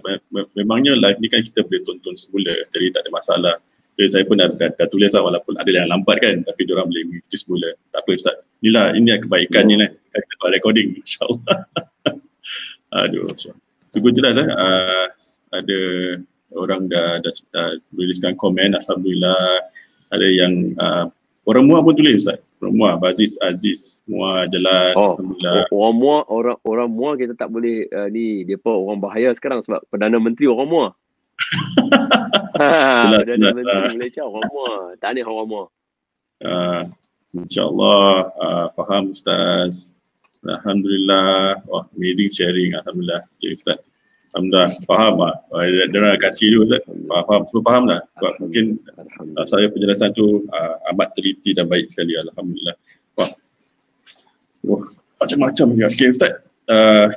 Memangnya live ni kan kita boleh tonton semula. Jadi tak ada masalah. Jadi saya pun dah tulis lah, walaupun ada yang lambat kan, tapi diorang boleh mengikuti semula. Tak apa Ustaz. Inilah kebaikannya lah. Kita buat recording insya-Allah. Aduh. Sungguh jelas ada orang dah tuliskan komen. Alhamdulillah. Ada yang orang Muar pun tulis Ustaz. Orang Muar, Aziz, Muar jelas. Alhamdulillah. Orang Muar kita tak boleh ni, dia pun orang bahaya sekarang sebab Perdana Menteri orang Muar. Perdana Menteri Malaysia orang Muar. Tahniah orang Muar. InsyaAllah faham Ustaz. Alhamdulillah. Wah, amazing sharing. Alhamdulillah. Okay, Ustaz. Alhamdulillah, faham lah. Dia kasih dulu Ustaz. Semua faham lah. Sebab mungkin saya penjelasan tu amat teliti dan baik sekali. Alhamdulillah. Wah, macam-macam juga. Okay Ustaz,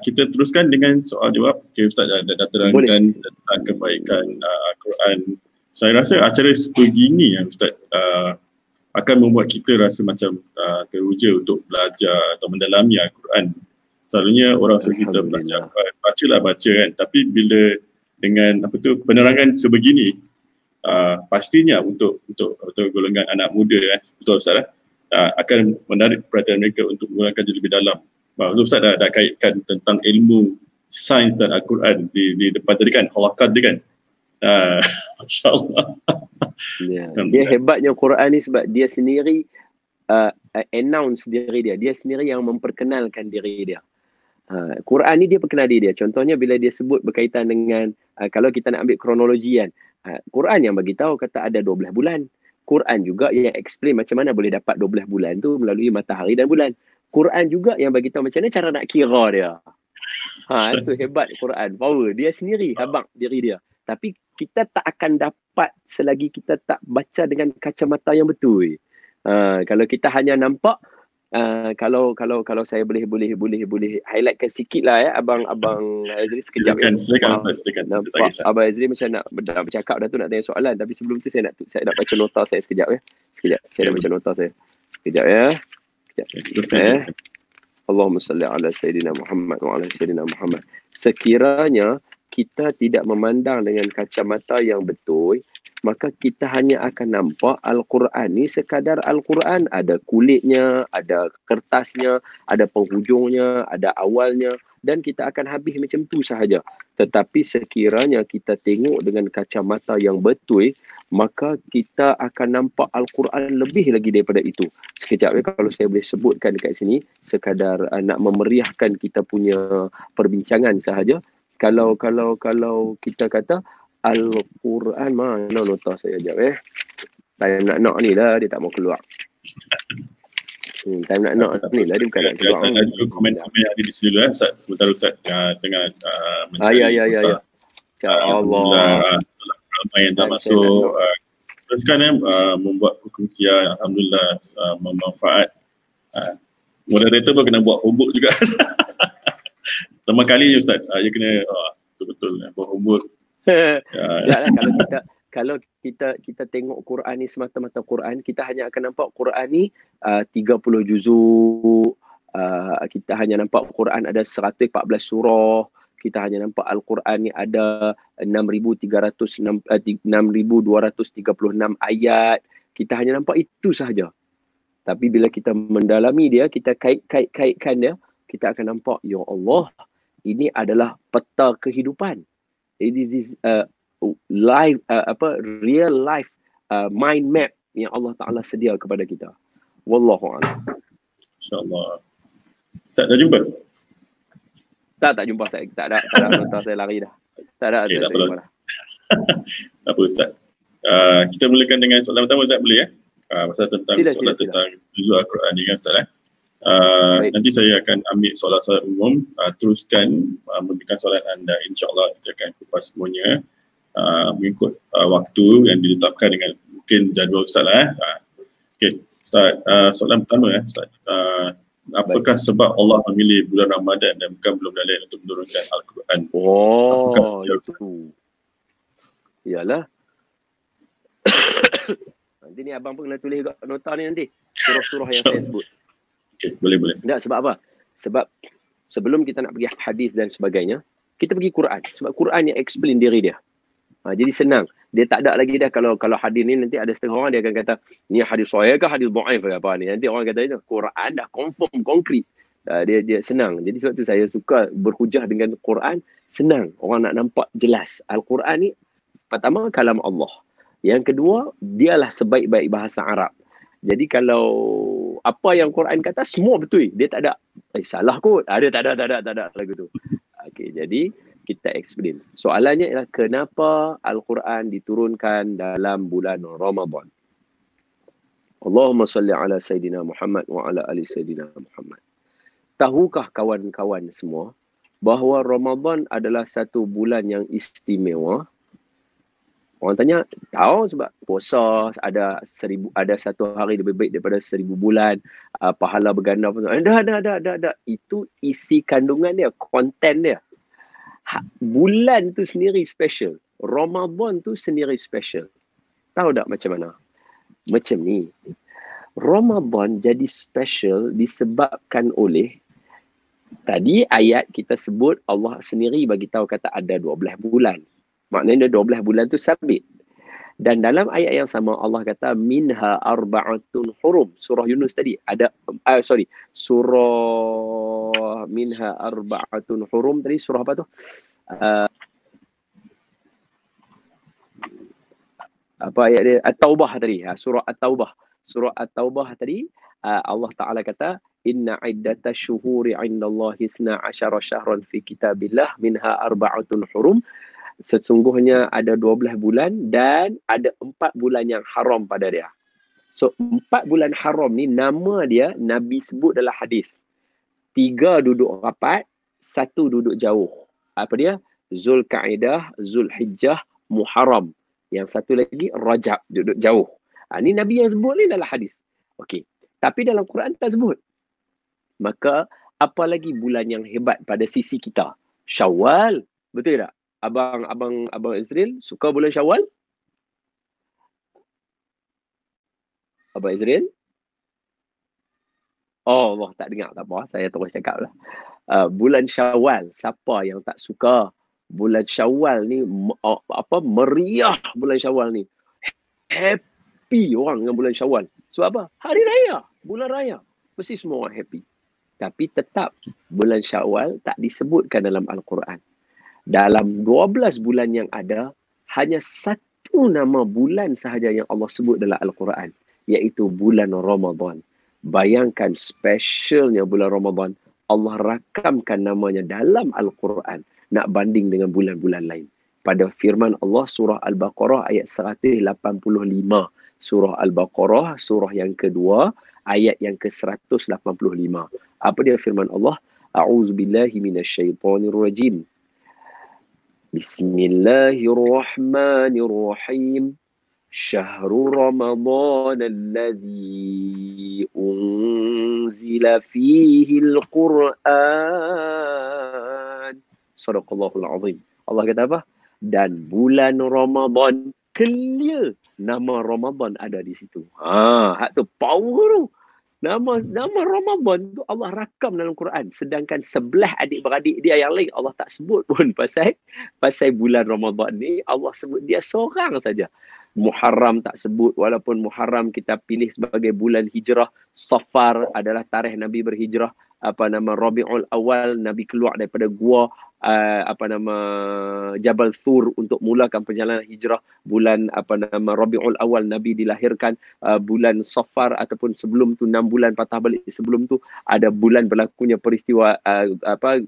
kita teruskan dengan soal jawab. Okay Ustaz dah terangkan tentang kebaikan Al-Quran. Saya rasa acara sebegini Ustaz akan membuat kita rasa macam teruja untuk belajar atau mendalami Al-Quran. Selalunya orang suruh kita belajar, baca kan, tapi bila dengan penerangan sebegini, pastinya untuk golongan anak muda betul Ustaz akan menarik perhatian mereka untuk menggunakan lebih dalam. Ustaz dah kaitkan tentang ilmu sains dan Al-Quran di depan tadi kan, halakat dia kan. Masya-Allah. Dia hebatnya Quran ni sebab dia sendiri announce diri dia. Dia sendiri yang memperkenalkan diri dia. Quran ni dia perkenal diri dia. Contohnya bila dia sebut berkaitan dengan kalau kita nak ambil kronologi kan, Quran yang bagi tahu kata ada 12 bulan. Quran juga yang explain macam mana boleh dapat 12 bulan tu melalui matahari dan bulan. Quran juga yang bagi tahu macam mana cara nak kira dia. Itu hebat Quran. Power dia sendiri habaq diri dia. Tapi kita tak akan dapat selagi kita tak baca dengan kacamata yang betul. Kalau kita hanya nampak kalau saya boleh highlightkan sikit lah Abang Azri sekejap. Silakan. Abang Azri macam nak bercakap dah tu, nak tanya soalan, tapi sebelum tu saya nak baca nota saya sekejap ya. Saya nak baca nota saya. Sekejap ya. Allahumma salli ala Sayyidina Muhammad wa ala Sayyidina Muhammad. Sekiranya kita tidak memandang dengan kacamata yang betul, maka kita hanya akan nampak Al-Quran ni sekadar Al-Quran. Ada kulitnya, ada kertasnya, ada penghujungnya, ada awalnya, dan kita akan habis macam tu sahaja. Tetapi sekiranya kita tengok dengan kacamata yang betul, maka kita akan nampak Al-Quran lebih lagi daripada itu. Sekejap ya, kalau saya boleh sebutkan dekat sini, sekadar nak memeriahkan kita punya perbincangan sahaja. Kalau kita kata Al-Quran, mana nota saya sekejap Time nak ni lah, dia tak mau keluar. Time nak ni lah, dia bukan nak keluar. Saya ada komen-komen yang ada di sini dulu sebentar Ustaz tengah mencari ya. Allah. Ramai yang dah masuk. Teruskan membuat perkongsian. Alhamdulillah bermanfaat. Moderator pun kena buat homework juga. Pertama kali Ustaz, saya kena betul-betul buat homework. Kalau kita tengok Quran ni semata-mata Quran, kita hanya akan nampak Quran ni 30 juzuk, kita hanya nampak Quran ada 114 surah, kita hanya nampak Al-Quran ni ada 6,236 ayat. Kita hanya nampak itu sahaja. Tapi bila kita mendalami dia, kita kaitkan dia, kita akan nampak, ya Allah, ini adalah peta kehidupan. It is life, real life mind map yang Allah Ta'ala sedia kepada kita. Wallahu'alam. InsyaAllah. Ustaz dah jumpa? Tak jumpa saya. Tak ada nota, saya lari dah. Tak ada. Okay, tak perlu. Tak apa Ustaz. Kita mulakan dengan soalan pertama Ustaz, boleh ya? Pasal tentang soalan tentang nuzul Al-Quran ni kan Ustaz. Nanti saya akan ambil soalan-soalan umum, teruskan memberikan soalan anda. InsyaAllah kita akan kupas semuanya mengikut waktu yang ditetapkan dengan mungkin jadual Ustaz lah. Okay Ustaz, soalan pertama Ustaz. Apakah sebab Allah memilih bulan Ramadan dan bukan belum dalil untuk menurunkan Al-Quran? Itu. Iyalah. Nanti ni abang pun kena tulis kat nota ni nanti. Surah-surah yang saya sebut. Okey, boleh. Tak, sebab apa? Sebab sebelum kita nak pergi hadis dan sebagainya, kita pergi Quran. Sebab Quran yang explain diri dia. Jadi senang. Dia tak ada lagi dah kalau hadis ni nanti ada setengah orang dia akan kata ni hadis sahih ke hadis dhaif ke apa ni. Nanti orang kata itu Quran dah confirm konkret. Dia senang. Jadi sebab tu saya suka berhujah dengan Quran, senang. Orang nak nampak jelas. Al-Quran ni pertama kalam Allah. Yang kedua, dialah sebaik-baik bahasa Arab. Jadi kalau apa yang Quran kata semua betul. Dia tak ada salah kot. Dia tak ada lagu tu. Okey, jadi kita explain. Soalannya ialah kenapa Al-Quran diturunkan dalam bulan Ramadan? Allahumma salli ala Sayyidina Muhammad wa ala ali Sayyidina Muhammad. Tahukah kawan-kawan semua bahawa Ramadan adalah satu bulan yang istimewa? Orang tanya, tahu sebab puasa ada satu hari lebih baik daripada 1,000 bulan, pahala berganda. Dah. Itu isi kandungan dia, konten dia. Bulan tu sendiri special. Ramadan tu sendiri special. Tahu tak macam mana? Macam ni. Ramadan jadi special disebabkan oleh tadi ayat kita sebut Allah sendiri bagi tahu kata ada 12 bulan. Maknanya 12 bulan tu sabit. Dan dalam ayat yang sama Allah kata minha arba'atun hurum. Surah Yunus tadi ada surah minha arba'atun hurum tadi surah apa tu? Apa ayat dia? At-Taubah tadi. Surah At-Taubah. Surah At-Taubah tadi Allah Ta'ala kata inna iddatash syuhuri 'indallahi 12 syahran fi kitabillah minha arba'atun hurum. Sesungguhnya ada 12 bulan dan ada 4 bulan yang haram pada dia. So 4 bulan haram ni nama dia Nabi sebut dalam hadis. 3 duduk rapat, 1 duduk jauh. Apa dia? Zulkaidah, Zulhijjah, Muharram. Yang satu lagi Rajab, duduk jauh. Ni Nabi yang sebut ni dalam hadis. Okey. Tapi dalam Quran tak sebut. Maka apa lagi bulan yang hebat pada sisi kita? Syawal. Betul tak? Abang Israel suka bulan Syawal? Abang Israel? Oh Allah, tak dengar, tak apa. Saya terus cakap lah. Bulan Syawal, siapa yang tak suka bulan Syawal ni? Meriah bulan Syawal ni. Happy orang dengan bulan Syawal. Sebab apa? Hari Raya, bulan Raya. Mesti semua orang happy. Tapi tetap bulan Syawal tak disebutkan dalam Al-Quran. Dalam 12 bulan yang ada, hanya satu nama bulan sahaja yang Allah sebut dalam Al-Quran, iaitu bulan Ramadan. Bayangkan specialnya bulan Ramadan, Allah rakamkan namanya dalam Al-Quran, nak banding dengan bulan-bulan lain. Pada firman Allah surah Al-Baqarah ayat 185. Surah Al-Baqarah, surah yang kedua, ayat yang ke-185. Apa dia firman Allah? A'udzubillahi minasyaitonirrajim. Bismillahirrahmanirrahim. Syahrul Ramadan alladhi unzila fihi al-Quran. Sadaqallahul azim. Allah kata apa? Dan bulan Ramadan, clear nama Ramadan ada di situ. Hak tu power tu. Nama Ramadan tu Allah rakam dalam Quran. Sedangkan sebelah adik-beradik dia yang lain Allah tak sebut pun pasal bulan Ramadan ni. Allah sebut dia seorang saja. Muharram tak sebut, walaupun Muharram kita pilih sebagai bulan hijrah. Safar adalah tarikh Nabi berhijrah. Rabiul Awal Nabi keluar daripada gua Jabal Thur untuk mulakan perjalanan hijrah. Bulan Rabiul Awal Nabi dilahirkan. Bulan Safar ataupun sebelum tu 6 bulan patah balik sebelum tu ada bulan berlakunya peristiwa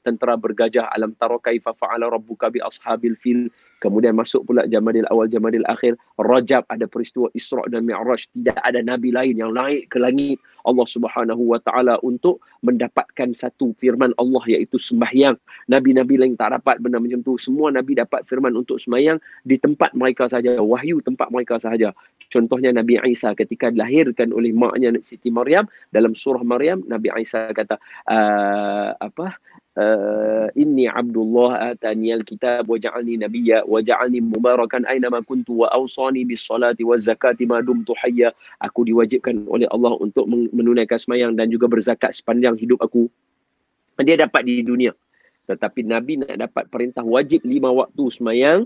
tentera bergajah, alam tara kaifa fa'ala rabbuka bi ashabil fil. Kemudian masuk pula Jamadil Awal, Jamadil Akhir. Rajab ada peristiwa Isra' dan Mi'raj. Tidak ada Nabi lain yang naik ke langit Allah Subhanahu Wa Ta'ala untuk mendapatkan satu firman Allah, iaitu sembahyang. Nabi-Nabi lain tak dapat benda macam tu. Semua Nabi dapat firman untuk sembahyang di tempat mereka sahaja. Wahyu tempat mereka sahaja. Contohnya Nabi Isa ketika dilahirkan oleh maknya Siti Maryam, dalam surah Maryam, Nabi Isa kata inni Abdullah ataniyal kitab wa ja'alni nabiyya wa ja'alni mubarakan aina ma kuntu wa awsani bis salati waz zakati ma dumtu hayya. Aku diwajibkan oleh Allah untuk menunaikan sembahyang dan juga berzakat sepanjang hidup aku. Dia dapat di dunia. Tetapi Nabi nak dapat perintah wajib 5 waktu sembahyang,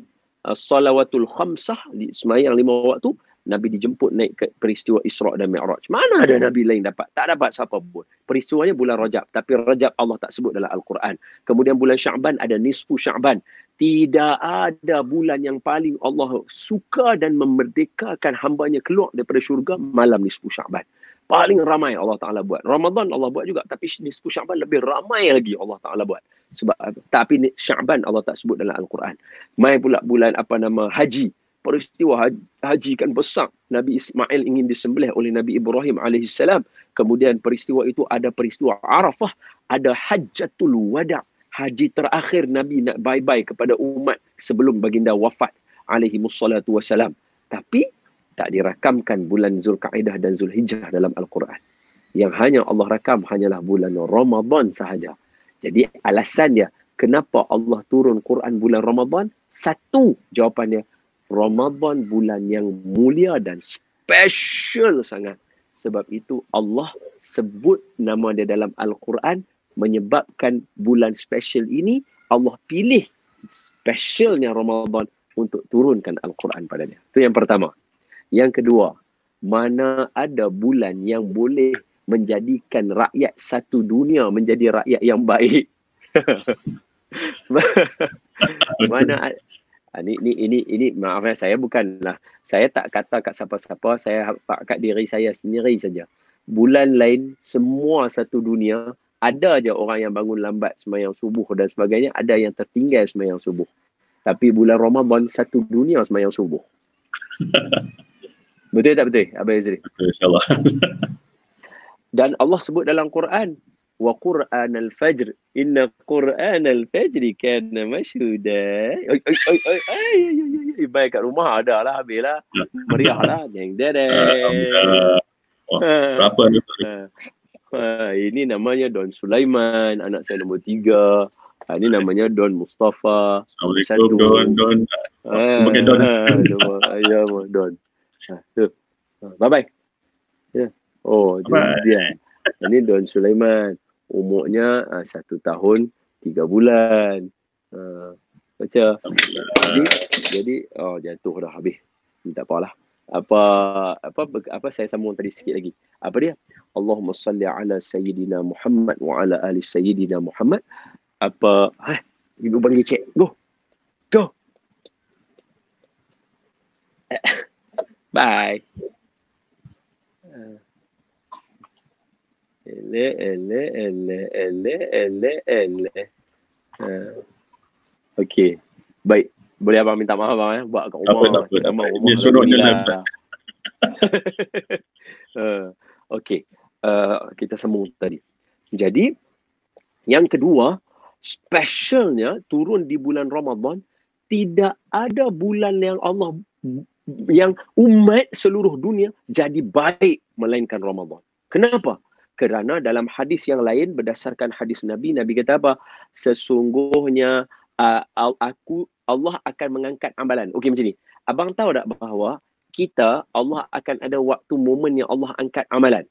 salawatul khamsah, sembahyang 5 waktu, Nabi dijemput naik ke peristiwa Isra' dan Mi'raj. Mana ada Nabi lain dapat? Tak dapat siapa pun. Peristiwanya bulan Rajab. Tapi Rajab Allah tak sebut dalam Al-Quran. Kemudian bulan Sya'ban ada nisfu Sya'ban. Tidak ada bulan yang paling Allah suka dan memerdekakan hambanya keluar daripada syurga malam nisfu Sya'ban. Paling ramai Allah Ta'ala buat. Ramadan Allah buat juga. Tapi nisfu Sya'ban lebih ramai lagi Allah Ta'ala buat. Sebab tapi Sya'ban Allah tak sebut dalam Al-Quran. Mai pula bulan haji. Peristiwa haji kan besar. Nabi Ismail ingin disembelih oleh Nabi Ibrahim AS. Kemudian peristiwa itu ada peristiwa Arafah. Ada Hajjatul Wada'. Haji terakhir Nabi nak bye-bye kepada umat sebelum baginda wafat alaihimussalatu wassalam. Tapi tak dirakamkan bulan Zulkaidah dan Zulhijjah dalam Al-Quran. Yang hanya Allah rakam hanyalah bulan Ramadan sahaja. Jadi alasan dia kenapa Allah turun Quran bulan Ramadan? Satu jawapannya, Ramadan bulan yang mulia dan special sangat. Sebab itu Allah sebut nama dia dalam Al-Quran, menyebabkan bulan special ini Allah pilih specialnya Ramadan untuk turunkan Al-Quran padanya. Itu yang pertama. Yang kedua, mana ada bulan yang boleh menjadikan rakyat satu dunia menjadi rakyat yang baik. Mana ini maaf ya, saya bukanlah, saya tak kata kat siapa-siapa, saya kat diri saya sendiri saja. Bulan lain semua satu dunia ada je orang yang bangun lambat sembahyang subuh dan sebagainya, ada yang tertinggal sembahyang subuh. Tapi bulan Ramadan satu dunia sembahyang subuh. Betul tak betul Abang Azri? Betul, insyaAllah. Dan Allah sebut dalam Quran, wa Qur'anal fajr, inna Qur'anal fajri kana mashhuda. Baik kat rumah ada lah, habis lah. Meriah lah. Deng dereng. Berapa ni? Ini namanya Don Sulaiman, anak saya nombor 3. Ini namanya Don Mustafa. Assalamualaikum Don. Bukan Don. Ya, Don. Bye-bye. Ya. Oh, dia. Ini Don Sulaiman. Umurnya 1 tahun 3 bulan. Macam jadi jatuh dah habis. Tak apalah. Apa saya sambung tadi sikit lagi. Apa dia? Allahumma salli ala sayyidina Muhammad wa ala ali sayyidina Muhammad. Ibu panggil cik. Go. Bye. Okey. Baik. Boleh abang minta maaf abang buat kat rumah. Tak apa. Ini suruhnya lah Ustaz. Okey. Kita sambung tadi. Jadi yang kedua, specialnya turun di bulan Ramadan. Tidak ada bulan yang umat seluruh dunia jadi baik melainkan Ramadan. Kenapa? Kerana dalam hadis yang lain, berdasarkan hadis Nabi kata apa? Sesungguhnya Allah akan mengangkat amalan. Okey, macam ni. Abang tahu tak bahawa kita, Allah akan ada waktu momen yang Allah angkat amalan?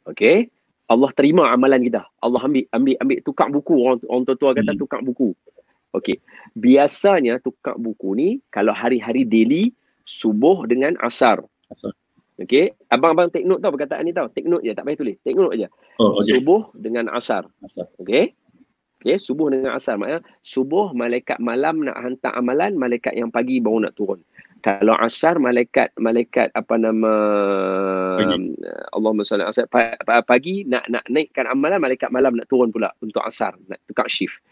Okey. Allah terima amalan kita. Allah ambil tukar buku. Orang tua kata tukar buku. Okey. Biasanya tukar buku ni kalau hari-hari daily subuh dengan asar. Okey. Abang take note tau perkataan ni tau. Take note je, tak payah tulis. Take note je. Subuh dengan asar. Okey. Okey, subuh dengan asar. Maknanya subuh malaikat malam nak hantar amalan, malaikat yang pagi baru nak turun. Kalau asar malaikat apa nama Allahumma salli asar pagi nak naikkan amalan, malaikat malam nak turun pula untuk asar, nak tukar shift.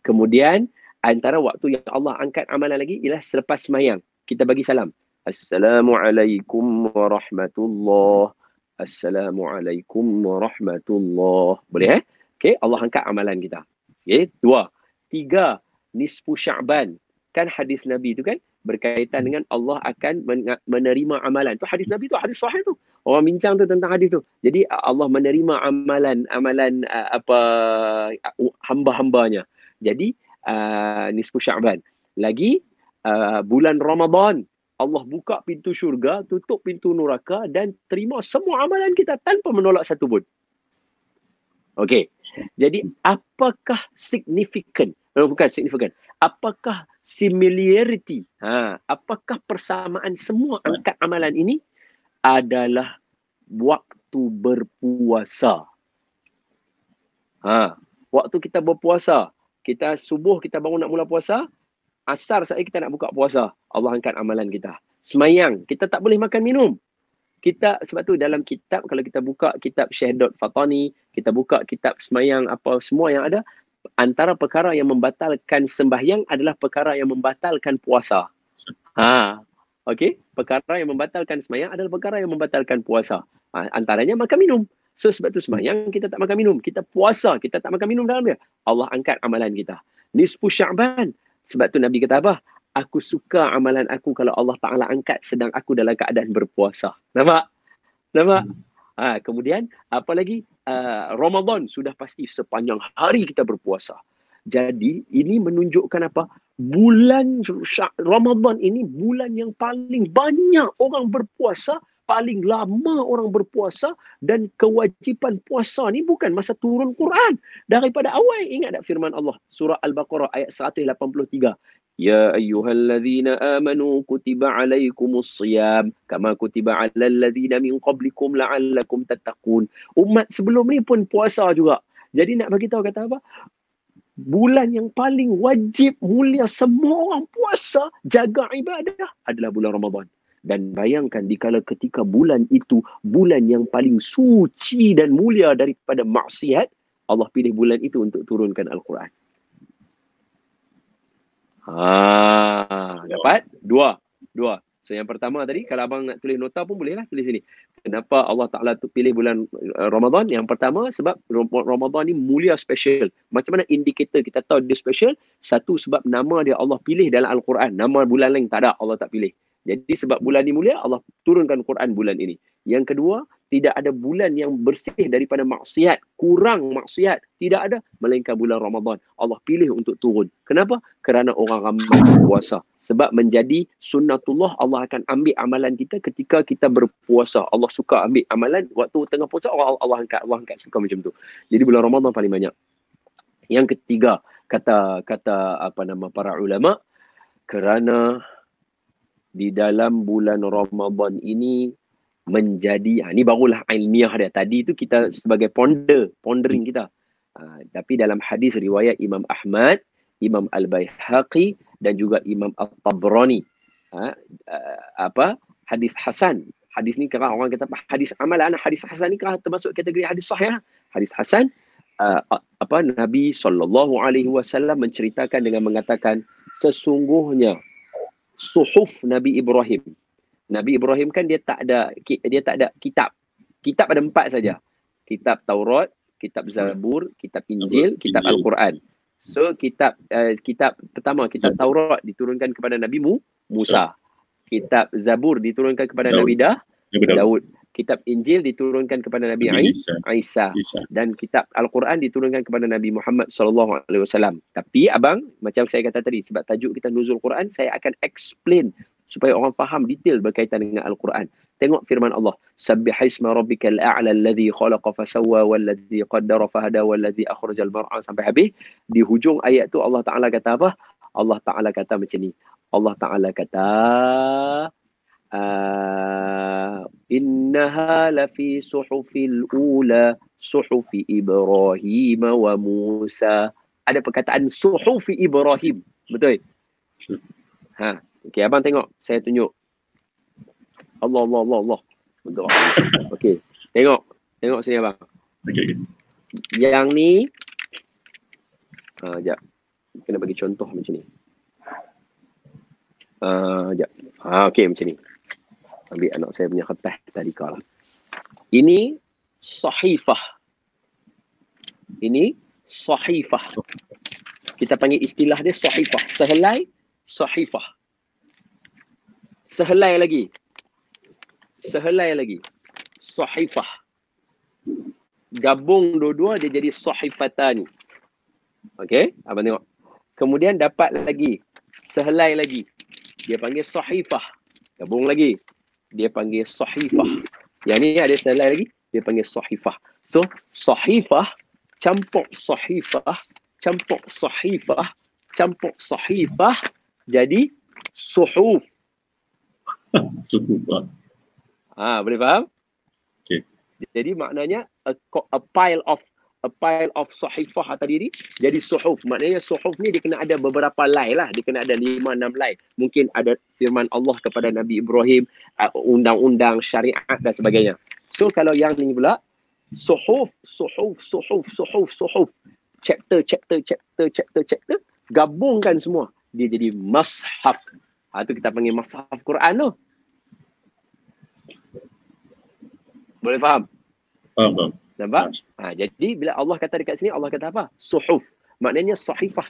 Kemudian antara waktu yang Allah angkat amalan lagi ialah selepas sembahyang. Kita bagi salam. Assalamualaikum warahmatullahi. Assalamualaikum warahmatullahi. Boleh Okey, Allah angkat amalan kita. Okey, 2. 3, nisfu Sya'ban. Kan hadis Nabi tu kan berkaitan dengan Allah akan menerima amalan. Tu hadis Nabi tu, hadis sahih tu. Orang bincang tu tentang hadis tu. Jadi Allah menerima amalan hamba-hambanya. Jadi nisfu Sya'ban. Lagi bulan Ramadan. Allah buka pintu syurga, tutup pintu neraka dan terima semua amalan kita tanpa menolak satu pun. Okey. Jadi apakah signifikan? Bukan signifikan. Apakah similarity? Apakah persamaan semua angkat amalan ini adalah waktu berpuasa. Waktu kita berpuasa, kita subuh kita baru nak mula puasa, asar saat kita nak buka puasa, Allah angkat amalan kita. Semayang, kita tak boleh makan minum. Kita sebab tu dalam kitab, kalau kita buka kitab Syekh Dot Fatani, kita buka kitab semayang apa semua yang ada, antara perkara yang membatalkan sembahyang adalah perkara yang membatalkan puasa. Okey, perkara yang membatalkan semayang adalah perkara yang membatalkan puasa. Antaranya makan minum. So sebab tu semayang kita tak makan minum, kita puasa kita tak makan minum dalam dia. Allah angkat amalan kita. Nisfu Sya'ban. Sebab tu Nabi kata apa? Aku suka amalan aku kalau Allah Ta'ala angkat sedang aku dalam keadaan berpuasa. Nampak? Kemudian apa lagi? Ramadan sudah pasti sepanjang hari kita berpuasa. Jadi ini menunjukkan apa? Bulan Ramadan ini bulan yang paling banyak orang berpuasa, paling lama orang berpuasa, dan kewajipan puasa ni bukan masa turun Quran. Daripada awal, ingat tak firman Allah? Surah Al-Baqarah ayat 183. Ya ayyuhallazina amanu kutiba alaikumus siyam kama kutiba alal ladzina min qablikum la'allakum tattaqun. Umat sebelum ni pun puasa juga. Jadi nak bagi tahu kata apa? Bulan yang paling wajib mulia semua orang puasa, jaga ibadah adalah bulan Ramadan. Dan bayangkan dikala ketika bulan itu bulan yang paling suci dan mulia daripada maksiat, Allah pilih bulan itu untuk turunkan Al-Quran. Dapat? Dua. So yang pertama tadi, kalau abang nak tulis nota pun bolehlah tulis sini. Kenapa Allah Ta'ala pilih bulan Ramadan? Yang pertama sebab Ramadan ni mulia, special. Macam mana indikator kita tahu dia special? Satu, sebab nama dia Allah pilih dalam Al-Quran. Nama bulan lain tak ada, Allah tak pilih. Jadi sebab bulan ni mulia, Allah turunkan Quran bulan ini. Yang kedua, tidak ada bulan yang bersih daripada maksiat, kurang maksiat. Tidak ada, melainkan bulan Ramadan. Allah pilih untuk turun. Kenapa? Kerana orang ramai berpuasa. Sebab menjadi sunnatullah, Allah akan ambil amalan kita ketika kita berpuasa. Allah suka ambil amalan waktu tengah puasa, Allah angkat suka macam tu. Jadi bulan Ramadan paling banyak. Yang ketiga, kata para ulama, kerana di dalam bulan Ramadan ini menjadi, ni barulah ilmiah dia. Tadi tu kita sebagai pondering kita. Tapi dalam hadis riwayat Imam Ahmad, Imam Al-Baihaqi dan juga Imam At-Tabrani, hadis hasan. Hadis ni kira orang kata hadis amalan, hadis hasan ni kira termasuk kategori hadis sahih. Hadis hasan, Nabi SAW menceritakan dengan mengatakan, sesungguhnya suhuf Nabi Ibrahim. Nabi Ibrahim kan dia tak ada kitab. Kitab ada 4 saja. Kitab Taurat, kitab Zabur, kitab Injil, kitab Al-Quran. So kitab pertama, kitab Taurat diturunkan kepada Nabi Musa. Kitab Zabur diturunkan kepada Nabi Daud. Kitab Injil diturunkan kepada Nabi Isa. Dan kitab Al-Quran diturunkan kepada Nabi Muhammad SAW. Tapi abang, macam saya kata tadi, sebab tajuk kita Nuzul Quran, saya akan explain supaya orang faham detail berkaitan dengan Al-Quran. Tengok firman Allah, Sabbihisma rabbikal a'la alladhi khalaqa fasawwa walladhi qaddara fahada walladhi akhrajal mar'a sampai habis. Di hujung ayat tu Allah Taala kata apa? Allah Taala kata macam ni. Allah Taala kata innaha lafi suhufil ula suhufi Ibrahim wa Musa. Ada perkataan suhufi Ibrahim. Betul? Ha, okey, abang tengok, saya tunjuk. Allah. Betul. Okey. Tengok sini abang. Okey. Yang ni jap. Kena bagi contoh macam ni. Jap. Okey macam ni. Ambil anak saya punya kertas tadi kalah. Ini sahifah. Ini sahifah. Kita panggil istilah dia sahifah. Sehelai sahifah. Sehelai lagi. Sahifah. Gabung dua-dua dia jadi sahifatani. Okey, abang tengok. Kemudian dapat lagi sehelai lagi. Dia panggil sahifah. Gabung lagi. Dia panggil sahifah. Yang ni ada sehelai lagi, dia panggil sahifah. So, sahifah campur sahifah, campur sahifah, campur sahifah jadi suhuf. Suhuf. Boleh faham? Okey. Jadi maknanya a pile of sahifah tadi ni jadi suhuf. Maknanya suhuf ni dia kena ada beberapa lay lah. Dia kena ada 5-6 lay. Mungkin ada firman Allah kepada Nabi Ibrahim, undang-undang, syariat dan sebagainya. So kalau yang ni pula suhuf. Chapter. Gabungkan semua. Dia jadi mashaf. Itu kita panggil mashaf Quran tu. Boleh faham? Faham. Nampak? Jadi bila Allah kata dekat sini, Allah kata apa? Suhuf. Maknanya sahifah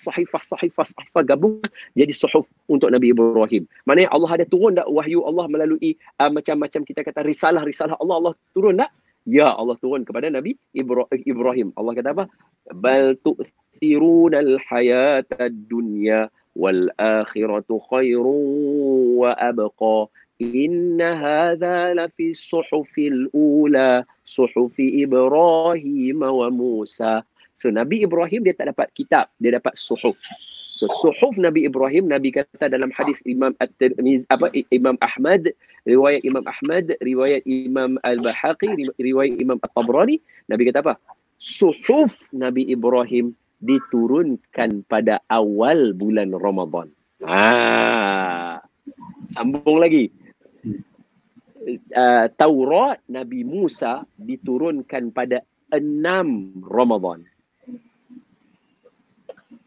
gabung jadi suhuf untuk Nabi Ibrahim. Maknanya Allah ada turun tak wahyu Allah melalui macam-macam kita kata risalah Allah turun tak? Ya, Allah turun kepada Nabi Ibrahim. Allah kata apa? Bal tu'thirunal hayatad dunya wal akhiratu khairun wa abqa. Inna hadha lafi suhufil ula suhufi Ibrahim wa Musa. So Nabi Ibrahim dia tak dapat kitab, dia dapat suhuf. So suhuf Nabi Ibrahim, Nabi kata dalam hadis Imam Ahmad, riwayat Imam Ahmad, riwayat Imam Al-Bahaqi, riwayat Imam At-Tabrani, Nabi kata apa? Suhuf Nabi Ibrahim diturunkan pada awal bulan Ramadan. Sambung lagi. Taurat Nabi Musa diturunkan pada 6 Ramadan.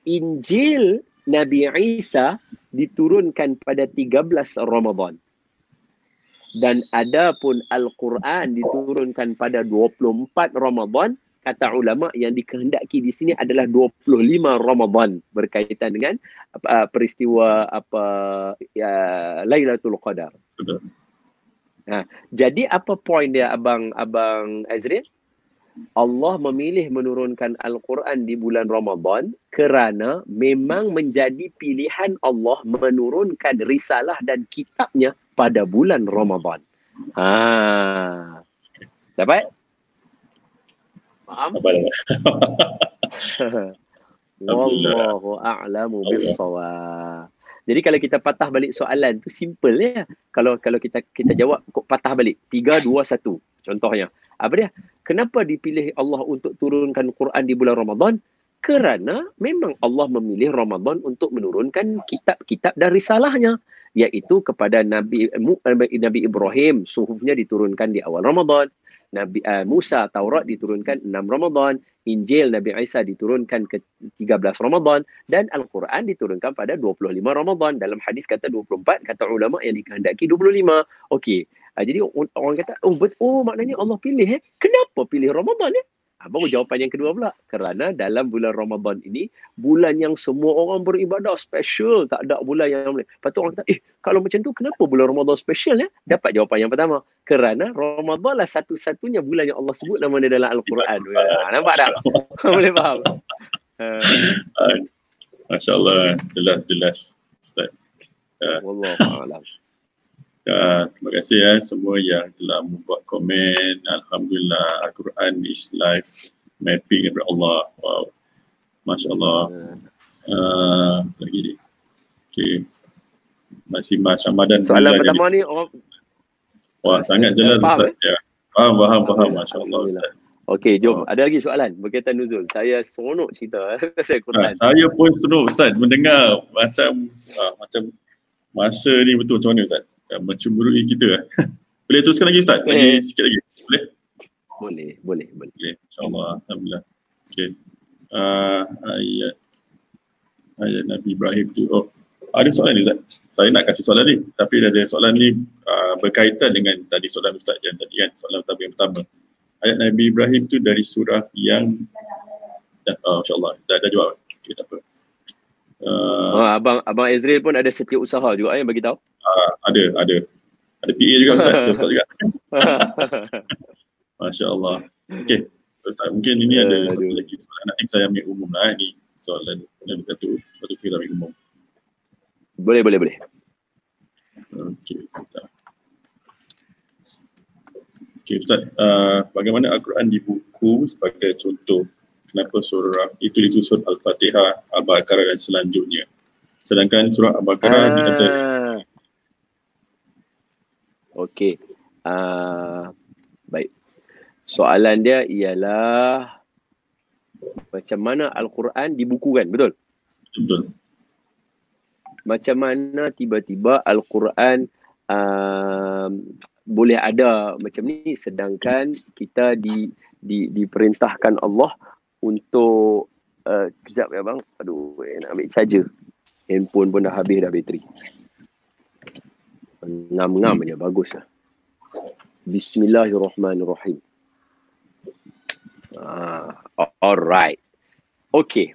Injil Nabi Isa diturunkan pada 13 Ramadan. Dan adapun Al-Quran diturunkan pada 24 Ramadan. Kata ulama yang dikehendaki di sini adalah 25 Ramadan berkaitan dengan peristiwa Lailatul Qadar. Jadi apa poin dia abang Azrin? Allah memilih menurunkan Al-Quran di bulan Ramadan kerana memang menjadi pilihan Allah menurunkan risalah dan kitabnya pada bulan Ramadan. Dapat? Faham? Wallahu a'lamu bis-shawab. Jadi kalau kita patah balik soalan tu simple ya. Kalau kita jawab patah balik 3 2 1 contohnya. Apa dia? Kenapa dipilih Allah untuk turunkan Quran di bulan Ramadan? Kerana memang Allah memilih Ramadan untuk menurunkan kitab-kitab dan risalahnya, iaitu kepada Nabi Ibrahim, suhufnya diturunkan di awal Ramadan. Nabi Musa, Taurat diturunkan 6 Ramadan, Injil Nabi Isa diturunkan ke 13 Ramadan, dan Al-Quran diturunkan pada 25 Ramadan. Dalam hadis kata 24, kata ulama yang dikehendaki 25. Okey. Jadi orang kata, maknanya Allah pilih Kenapa pilih Ramadan Baru jawapan yang kedua pula. Kerana dalam bulan Ramadan ini, bulan yang semua orang beribadah special. Tak ada bulan yang boleh. Lepas tu orang kata, kalau macam tu kenapa bulan Ramadan special Dapat jawapan yang pertama. Kerana Ramadan lah satu-satunya bulan yang Allah sebut nama dia dalam Al-Quran. Nampak tak? Boleh faham? Masya Allah. Jelas. Ustaz. Wallahualam. Terima kasih semua yang telah membuat komen. Alhamdulillah, Al-Quran is life mapping daripada Allah. Wow, Masya Allah. Lagi ni. Okay. Masih Mas Ramadan. Soalan pertama ni wah, sangat jelas Ustaz. Ya. Faham. Masya Allah. Okey, jom. Ada lagi soalan berkaitan nuzul. Saya seronok cerita pasal Quran. Saya pun seronok Ustaz mendengar macam masa ni betul macam mana Ustaz? Mencemburui kita. Boleh teruskan lagi Ustaz? Lagi sikit lagi. Boleh? Boleh. InsyaAllah. Alhamdulillah. Okey. Ayat Nabi Ibrahim tu. Oh, ada soalan ni Ustaz. Saya nak kasih soalan ni. Tapi ada soalan ni berkaitan dengan tadi soalan Ustaz yang tadi kan. Soalan yang pertama. Ayat Nabi Ibrahim tu dari surah yang insyaAllah. Dah jawab. Okay, tak apa. Abang Ezril pun ada setiausaha juga yang bagi tahu. Ada PA juga Ustaz juga. Masya Allah. Okey, Ustaz, mungkin ini ada satu lagi soalan. Nanti saya ambil umum lah ni soalan yang satu kita ambil umum. Boleh. Okey, Ustaz. Bagaimana Al-Quran dibuku sebagai contoh? Kenapa surah itu disusun Al-Fatihah, Al-Baqarah dan selanjutnya? Sedangkan surah Al-Baqarah dikata. Okey. Baik. Soalan dia ialah macam mana Al-Quran dibukukan, betul? Betul. Macam mana tiba-tiba Al-Quran boleh ada macam ni sedangkan kita diperintahkan Allah untuk kejap ya bang. Aduh, nak ambil charger. Handphone pun dah habis dah bateri. Ngam-ngam je, bagus lah. Bismillahirrahmanirrahim. Alright. Okay.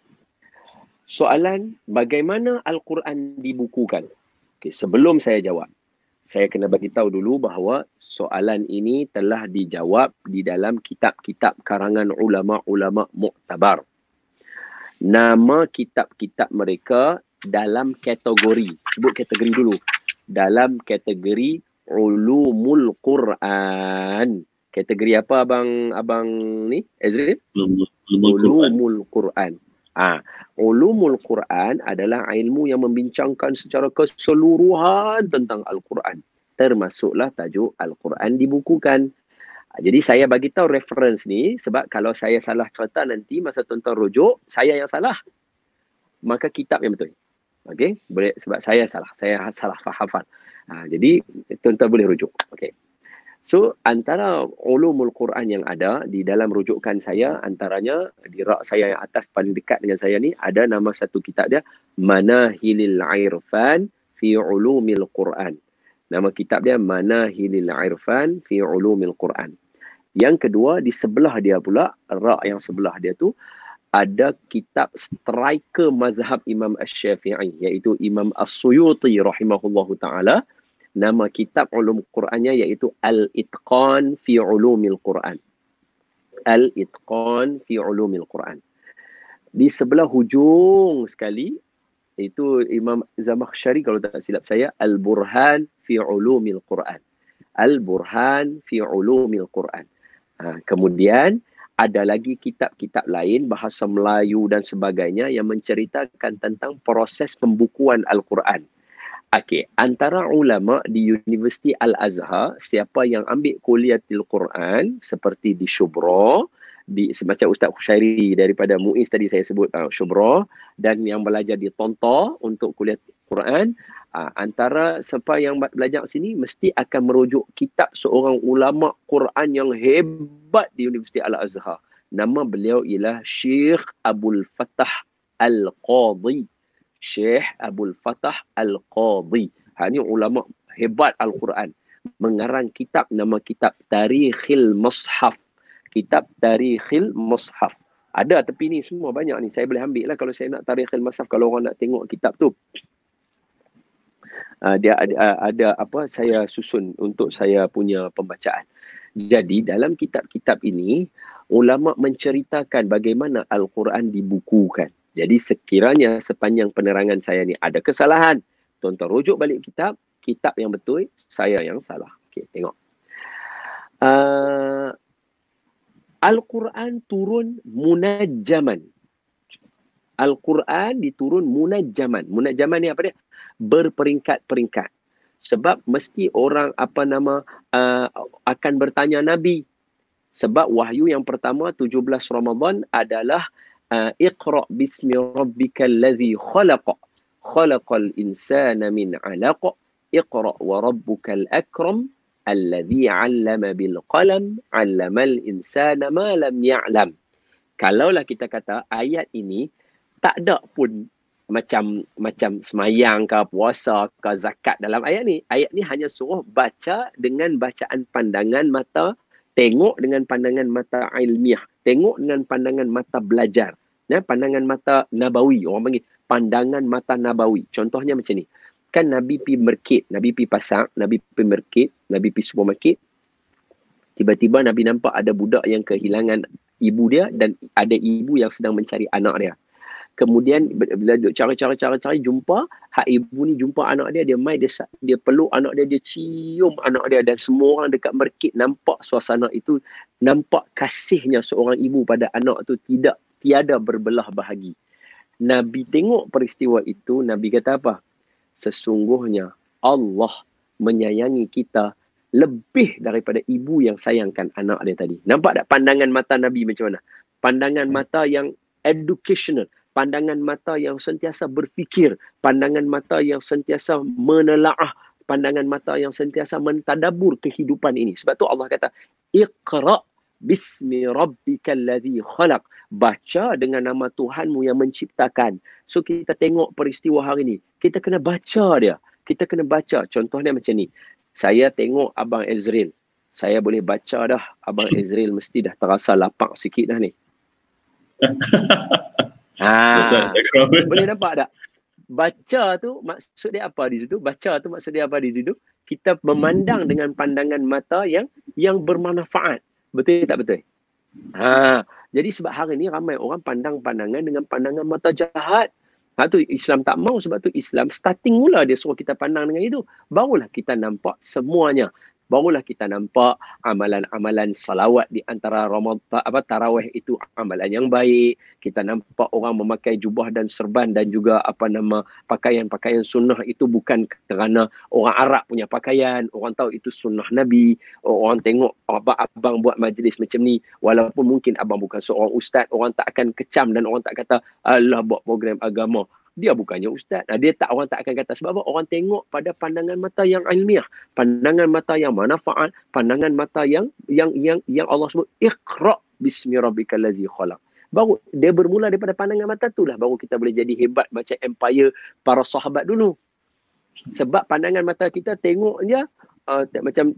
Soalan, bagaimana Al-Quran dibukukan? Okay, sebelum saya jawab, saya kena bagi tahu dulu bahawa soalan ini telah dijawab di dalam kitab-kitab karangan ulama-ulama muktabar. Nama kitab-kitab mereka dalam kategori, sebut kategori dulu, dalam kategori ulumul Quran. Kategori apa abang ni Ezril? Ulumul Quran. Ulumul Quran adalah ilmu yang membincangkan secara keseluruhan tentang Al-Quran. Termasuklah tajuk Al-Quran dibukukan. Jadi saya bagi tahu reference ni sebab kalau saya salah cerita nanti masa tuan-tuan rujuk, saya yang salah. Maka kitab yang betul. Okey, boleh sebab saya salah hafal. Jadi tuan-tuan boleh rujuk. Okey. So antara ulumul Quran yang ada di dalam rujukan saya, antaranya di rak saya yang atas paling dekat dengan saya ni ada nama satu kitab dia Manahilil Irfan fi Ulumil Quran. Nama kitab dia Manahilil Irfan fi Ulumil Quran. Yang kedua di sebelah dia pula, rak yang sebelah dia tu ada kitab striker mazhab Imam Asy-Syafi'i iaitu Imam As-Suyuti rahimahullahu taala. Nama kitab ulum Qurannya iaitu Al-Itqan fi Ulumil Quran. Al-Itqan fi Ulumil Quran. Di sebelah hujung sekali itu Imam Zamakhsyari kalau tak silap saya Al-Burhan fi Ulumil Quran. Al-Burhan fi Ulumil Quran. Kemudian ada lagi kitab-kitab lain bahasa Melayu dan sebagainya yang menceritakan tentang proses pembukuan Al-Quran. Okey, antara ulama di Universiti Al-Azhar, siapa yang ambil kuliatil Quran seperti di Syubra, semacam Ustaz Khusyairi daripada Muiz tadi saya sebut Syubra, dan yang belajar di Tonta untuk kuliah Quran, antara siapa yang belajar sini mesti akan merujuk kitab seorang ulama Quran yang hebat di Universiti Al-Azhar. Nama beliau ialah Syekh Abdul Fattah Al-Qadhi. Syekh Abdul Fattah Al-Qadhi. Ini ulama hebat Al-Quran. Mengarang kitab, nama kitab Tarikhil Mushaf. Kitab Tarikhil Mushaf. Ada tepi ni semua banyak ni. Saya boleh ambil lah kalau saya nak Tarikhil Mushaf. Kalau orang nak tengok kitab tu. Dia ada apa saya susun untuk saya punya pembacaan. Jadi dalam kitab-kitab ini, ulama menceritakan bagaimana Al-Quran dibukukan. Jadi sekiranya sepanjang penerangan saya ni ada kesalahan, tuan-tuan rujuk balik kitab, kitab yang betul, saya yang salah. Okey, tengok. Al-Quran turun munajjaman. Al-Quran diturun munajjaman. Munajjaman ni apa dia? Berperingkat-peringkat. Sebab mesti orang akan bertanya Nabi. Sebab wahyu yang pertama 17 Ramadan adalah Iqra' bismi rabbikal ladzi khalaq. Khalaqal insana min 'alaq. Iqra' wa rabbukal akram. Alladzi 'allama bil qalam, 'allamal insana ma lam ya'lam. Kalaulah kita kata ayat ini tak ada pun macam semayang ke, puasa ke, zakat dalam ayat ni. Ayat ni hanya suruh baca dengan bacaan pandangan mata, tengok dengan pandangan mata ilmiah, tengok dengan pandangan mata belajar. Pandangan mata nabawi, orang panggil pandangan mata nabawi. Contohnya macam ni. Kan Nabi pergi market, Nabi pergi pasar, Nabi pergi market, Nabi pergi supermarket. Tiba-tiba Nabi nampak ada budak yang kehilangan ibu dia dan ada ibu yang sedang mencari anak dia. Kemudian bila cari jumpa, hak ibu ni jumpa anak dia, dia mai, dia peluk anak dia, dia cium anak dia, dan semua orang dekat market nampak suasana itu, nampak kasihnya seorang ibu pada anak tu tiada berbelah bahagi. Nabi tengok peristiwa itu, Nabi kata apa? Sesungguhnya Allah menyayangi kita lebih daripada ibu yang sayangkan anak dia tadi. Nampak tak pandangan mata Nabi macam mana? Pandangan mata yang educational, pandangan mata yang sentiasa berfikir, pandangan mata yang sentiasa menelaah, pandangan mata yang sentiasa mentadabur kehidupan ini. Sebab tu Allah kata, Iqra' bismi rabbikal ladzi khalaq. Baca dengan nama Tuhanmu yang menciptakan. So kita tengok peristiwa hari ni, kita kena baca dia. Kita kena baca. Contohnya macam ni. Saya tengok Abang Ezril. Saya boleh baca dah. Abang Ezril mesti dah terasa lapak sikit dah ni. Boleh nampak tak? Baca tu maksud dia apa di situ? Baca tu maksud dia apa di situ? Kita memandang dengan pandangan mata yang bermanfaat. Betul tak betul? Jadi sebab hari ni ramai orang pandang pandangan dengan pandangan mata jahat. Tu Islam tak mau, sebab tu Islam starting mula dia suruh kita pandang dengan itu. Barulah kita nampak semuanya. Barulah kita nampak amalan-amalan salawat di antara tarawih itu amalan yang baik. Kita nampak orang memakai jubah dan serban dan juga pakaian-pakaian sunnah itu bukan kerana orang Arab punya pakaian. Orang tahu itu sunnah Nabi. Orang tengok abang buat majlis macam ni, walaupun mungkin abang bukan seorang ustaz, orang tak akan kecam dan orang tak kata Allah buat program agama. Dia bukannya ustaz. Orang tak akan kata. Sebab apa? Orang tengok pada pandangan mata yang ilmiah, pandangan mata yang manfaat, pandangan mata yang Allah sebut Iqra' bismi rabbikal ladzi khalaq. Baru dia bermula daripada pandangan mata tu lah, baru kita boleh jadi hebat macam empire para sahabat dulu. Sebab pandangan mata kita tengok je macam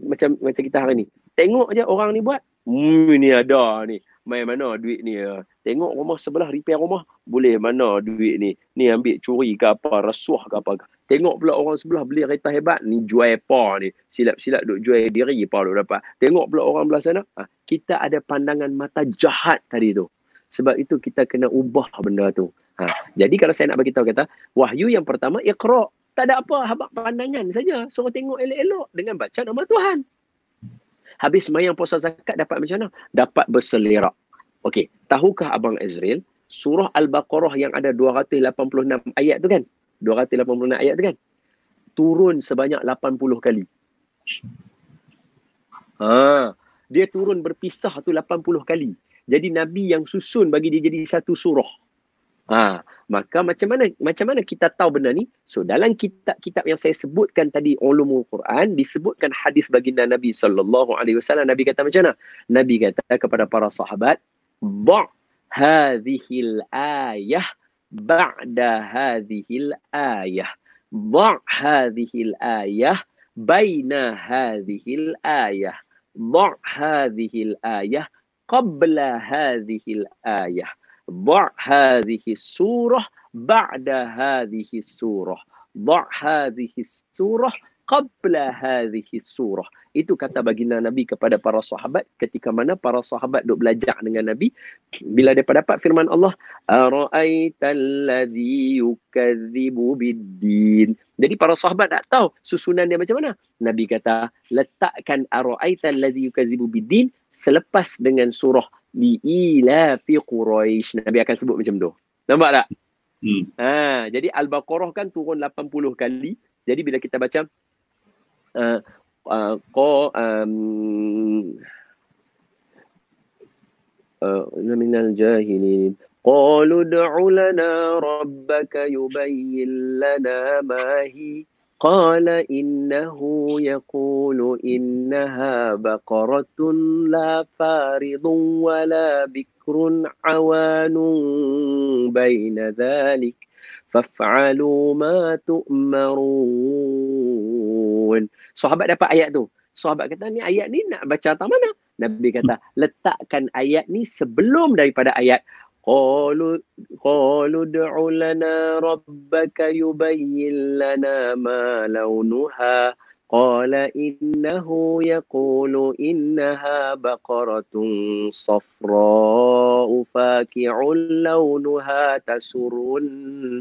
kita hari ni. Tengok je orang ni buat, ni ada ni. Main mana duit ni? Tengok rumah sebelah repair rumah, boleh mana duit ni? Ni ambil curi ke apa, rasuah ke apa. Tengok pula orang sebelah beli kereta hebat, ni jual apa ni? Silap-silap duk jual diri apa duk dapat. Tengok pula orang belah sana. Kita ada pandangan mata jahat tadi tu. Sebab itu kita kena ubah benda tu. Jadi kalau saya nak bagi tahu kata, wahyu yang pertama Iqra'. Tak ada apa, habaq pandangan saja. Suruh tengok elok-elok dengan baca nama Tuhan. Habis sembahyang puasa zakat dapat macam mana? Dapat berselerak. Okey, tahukah Abang Ezril, surah Al-Baqarah yang ada 286 ayat tu kan? 286 ayat tu kan? Turun sebanyak 80 kali. Dia turun berpisah tu 80 kali. Jadi Nabi yang susun bagi dia jadi satu surah. Maka macam mana kita tahu benda ni? So dalam kitab yang saya sebutkan tadi, Ulumul Quran, disebutkan hadis baginda Nabi sallallahu alaihi wasallam. Nabi kata macam mana? Nabi kata kepada para sahabat, "Ba' hadhil ayah ba'da hadhil ayah. Ba' hadhil ayah baina hadhil ayah. Ba' hadhil ayah qabla hadhil ayah. ضع هذه السورة بعد هذه السورة ضع هذه السورة qabla hadhihi surah. Itu kata baginda Nabi kepada para sahabat ketika mana para sahabat duk belajar dengan Nabi. Bila mereka dapat firman Allah, ara'aital ladzi yukadzibu biddin. Jadi para sahabat tak tahu susunan dia macam mana. Nabi kata, letakkan ara'aital ladzi yukadzibu biddin selepas dengan surah li ila fi Quraisy. Nabi akan sebut macam tu. Nampak tak? Jadi Al-Baqarah kan turun 80 kali. Jadi bila kita baca minal jahilin qalu ud'u lana rabbaka yubayyin lana ma hi qala innahu yaqulu innaha baqaratun la faridun wala bikrun awanun baina dhalik faf'alu ma tu'marun. Sahabat dapat ayat tu. Sahabat kata, ni ayat ni nak baca atas mana? Nabi kata, letakkan ayat ni sebelum daripada ayat qalu ud'u lana rabbaka yubayyin lana ma launuha qala innahu yaqulu innaha baqaratun safra'u faqi'un launuha tasurrun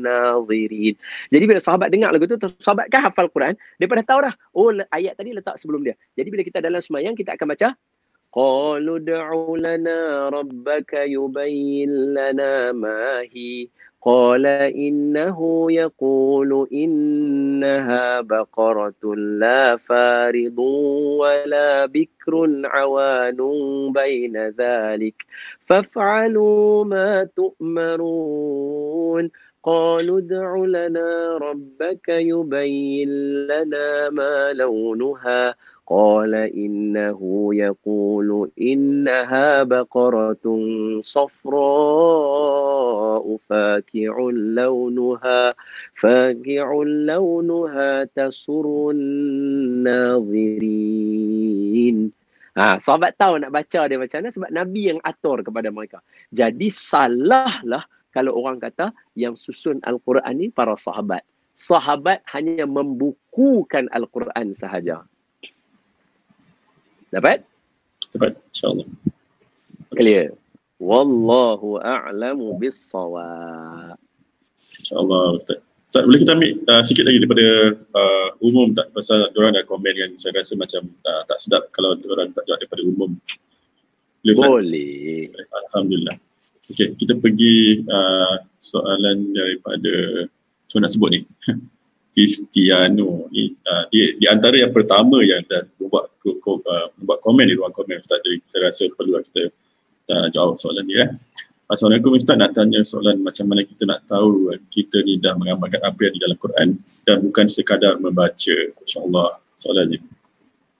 nadhirin. Jadi bila sahabat dengar lagu tu, sahabat kan hafal Quran, dia dah tahu dah, oh ayat tadi letak sebelum dia. Jadi bila kita dalam sembahyang, kita akan baca qalu ud'u lana rabbaka yubayyin lana ma hi qala innahu yaqulu innaha baqaratun la faridun wala bikrun awanun baina dhalik faf'alu ma tu'marun qalu ud'u lana rabbaka yubayyin lana ma launuha قال إنه يقول إنها بقرة صفراء فاقع لونها تسر الناظرين. Sahabat tahu nak baca dia macam mana sebab Nabi yang atur kepada mereka. Jadi salahlah kalau orang kata yang susun Al-Quran ni para sahabat. Sahabat hanya membukukan Al-Quran sahaja. Dapat? Dapat, insyaAllah. Clear. Wallahu a'lamu bis-shawab. InsyaAllah, Ustaz. Ustaz, boleh kita ambil sikit lagi daripada umum tak? Pasal diorang dah komen yang saya rasa macam tak sedap kalau diorang tak jawab daripada umum. Boleh. Alhamdulillah. Okey, kita pergi soalan daripada, saya nak sebut ni. Cristiano ni di antara yang pertama yang dah buat komen di ruang komen Ustaz, jadi saya rasa perlu kita jawab soalan ni. Assalamualaikum Ustaz, nak tanya soalan macam mana kita nak tahu kita ni dah mengamalkan apa yang di dalam Quran dan bukan sekadar membaca. InsyaAllah soalannya.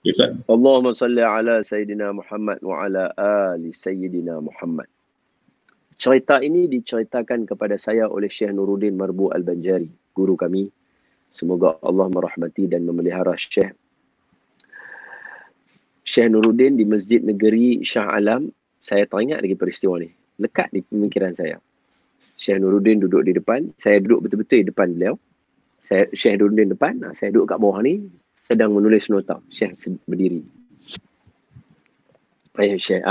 Ya Ustaz. Allahumma salli ala Sayyidina Muhammad wa ala ali Sayyidina Muhammad. Cerita ini diceritakan kepada saya oleh Syekh Nuruddin Marbu Al-Banjari, guru kami. Semoga Allah merahmati dan memelihara Syekh Nuruddin di Masjid Negeri Shah Alam. Saya teringat lagi peristiwa ni. Lekat di pemikiran saya. Syekh Nuruddin duduk di depan. Saya duduk betul-betul di depan beliau. Syekh Nuruddin depan. Saya duduk kat bawah ni. Sedang menulis nota. Syekh berdiri. Syekh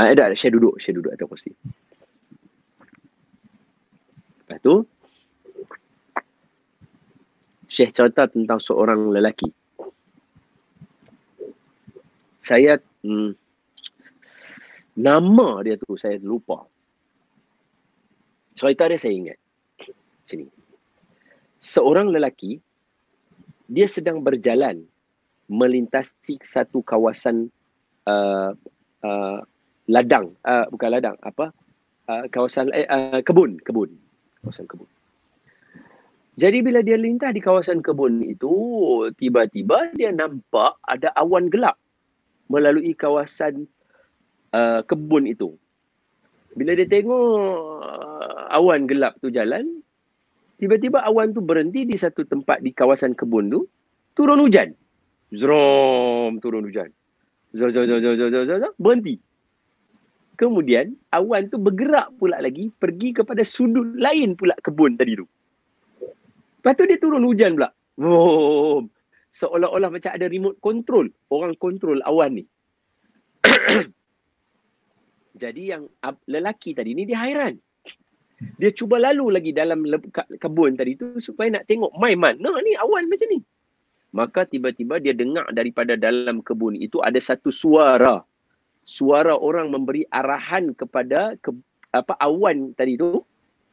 duduk atas kursi. Lepas tu, Syekh cerita tentang seorang lelaki. Saya nama dia tu saya lupa. Cerita dia saya ingat. Sini. Seorang lelaki, dia sedang berjalan melintasi satu kawasan ladang, bukan ladang, kawasan kebun. Kawasan kebun. Jadi bila dia lintas di kawasan kebun itu, tiba-tiba dia nampak ada awan gelap melalui kawasan kebun itu. Bila dia tengok awan gelap tu jalan, tiba-tiba awan tu berhenti di satu tempat di kawasan kebun tu, turun hujan. Zrom, turun hujan. Berhenti. Kemudian awan tu bergerak pula lagi, pergi kepada sudut lain pula kebun tadi tu. Lepas tu dia turun hujan pula. Boom. seolah-olah macam ada remote control. Orang kontrol awan ni. Jadi yang lelaki tadi ni dia hairan. Dia cuba lalu lagi dalam kebun tadi tu supaya nak tengok mai mana ni awan macam ni. Maka tiba-tiba dia dengar daripada dalam kebun itu ada satu suara. Suara orang memberi arahan kepada awan tadi tu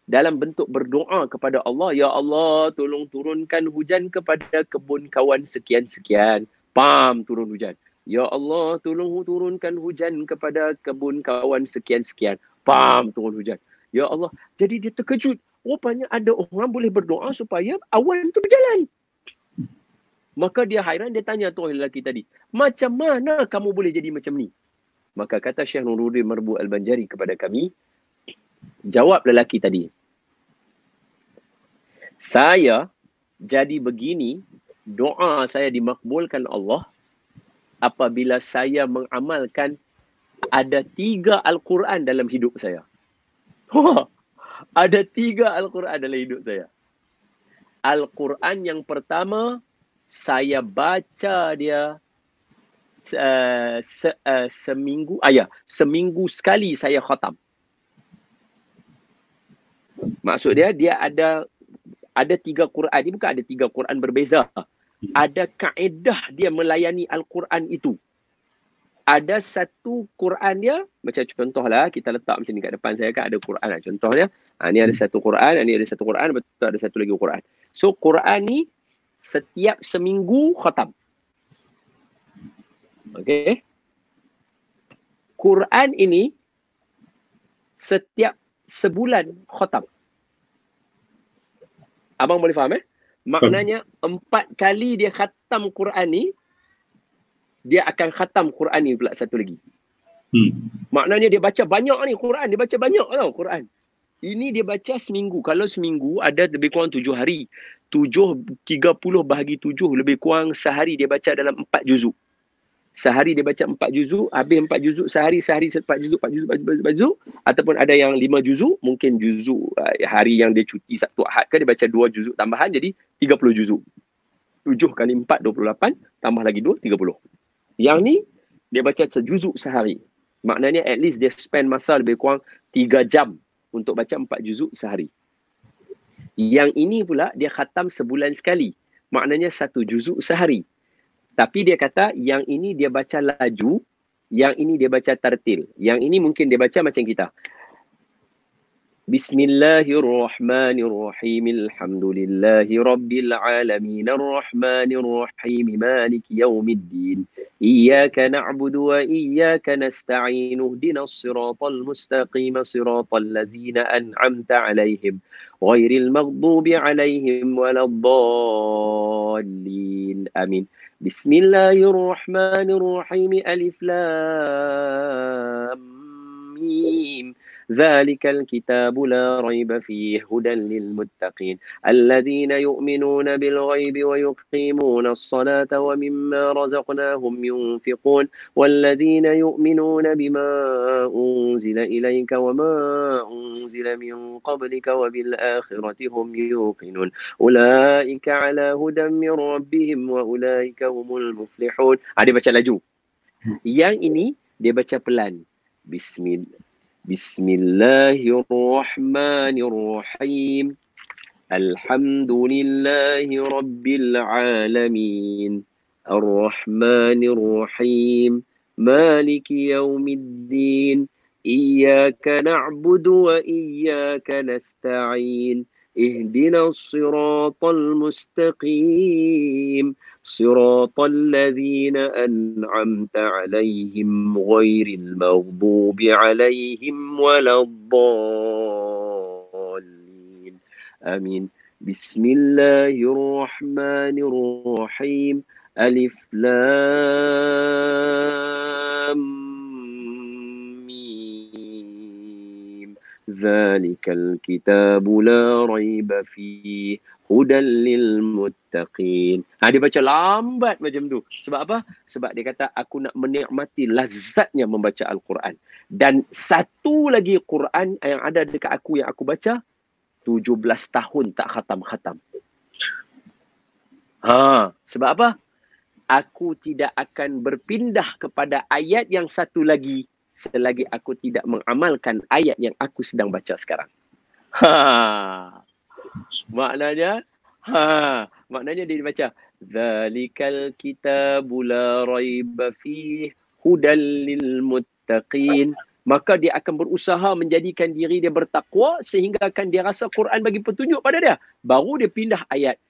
dalam bentuk berdoa kepada Allah. Ya Allah, tolong turunkan hujan kepada kebun kawan sekian-sekian. Pam, turun hujan. Ya Allah, tolong turunkan hujan kepada kebun kawan sekian-sekian. Pam, turun hujan. Ya Allah. Jadi dia terkejut. Rupanya ada orang boleh berdoa supaya awan tu berjalan. Maka dia hairan, dia tanya tu orang lelaki tadi, macam mana kamu boleh jadi macam ni? Maka kata Syekh Nuruddin Marbu Al-Banjari kepada kami, jawab lelaki tadi, saya jadi begini, doa saya dimakbulkan Allah apabila saya mengamalkan ada 3 Al-Quran dalam hidup saya. Ada 3 Al-Quran dalam hidup saya. Al-Quran yang pertama, saya baca dia seminggu sekali saya khatam. Maksud dia ada 3 Quran. Ini bukan ada 3 Quran berbeza. Ada kaedah dia melayani Al-Quran itu. Ada satu Quran dia, macam contohlah kita letak macam ni kat depan saya kan ada Quran. Contohnya, ni ada satu Quran, ni ada satu Quran, betul ada satu lagi Quran. So Quran ni setiap seminggu khatam. Okey. Quran ini setiap sebulan khatam. Abang boleh faham Maknanya 4 kali dia khatam Quran ni, dia akan khatam Quran ni pula satu lagi. Maknanya dia baca banyak ni Quran, dia baca banyak tau Quran. Ini dia baca seminggu. Kalau seminggu ada lebih kurang 7 hari. 30 bahagi 7 lebih kurang sehari dia baca dalam 4 juzuk. Sehari dia baca 4 juzuk, habis 4 juzuk sehari 4 juzuk, 4 juzuk. Ataupun ada yang 5 juzuk, mungkin juzuk hari yang dia cuti Sabtu Ahad ke, dia baca 2 juzuk tambahan jadi 30 juzuk. 7 kali 4, 28, tambah lagi 2, 30. Yang ni, dia baca sejuzuk sehari. Maknanya at least dia spend masa lebih kurang 3 jam untuk baca 4 juzuk sehari. Yang ini pula dia khatam sebulan sekali. Maknanya 1 juzuk sehari. Tapi dia kata yang ini dia baca laju, yang ini dia baca tartil. Yang ini mungkin dia baca macam kita. Bismillahirrahmanirrahim. Alhamdulillahi rabbil alamin. Arrahmanirrahim. Maliki yaumiddin. Iyyaka na'budu wa iyyaka nasta'in. Ihdinas siratal mustaqim. Siratal ladzina an'amta 'alaihim. Ghairil maghdubi 'alaihim waladdallin. Amin. Bismillahirrahmanirrahim. Alif lam mim. ذلك الكتاب لا ريب فيه هدى للمتقين الذين يؤمنون بالغيب ويقيمون الصلاة ومما رزقناهم ينفقون والذين يؤمنون بما أنزل إليك وما أنزل من قبلك وبالآخرة هم يوقنون أولئك على هدى من ربهم وأولئك هم المفلحون. Dia baca laju. Yang ini dia baca pelan. Bismillahirrahmanirrahim. Alhamdulillahi rabbil alamin. Ar-Rahmanir-Rahim. Maliki yaumiddin. Iyyaka na'budu wa iyyaka nasta'in. Ihdinas siratal mustaqim. صراط الذين أنعمت عليهم غير المغضوب عليهم ولا الضالين آمين. بسم الله الرحمن الرحيم. ألف لام ميم. ذلك الكتاب لا ريب فيه hudan lil muttaqin. Dia baca lambat macam tu. Sebab apa? Sebab dia kata aku nak menikmati lazatnya membaca Al-Quran. Dan satu lagi Quran yang ada dekat aku yang aku baca 17 tahun tak khatam-khatam. Sebab apa? aku tidak akan berpindah kepada ayat yang satu lagi selagi aku tidak mengamalkan ayat yang aku sedang baca sekarang. Maknanya maknanya dia baca zalikal kitabu la raiba fihi hudal lil muttaqin. Maka dia akan berusaha menjadikan diri dia bertakwa sehingga akan dia rasa Quran bagi petunjuk pada dia. Baru dia pindah ayat.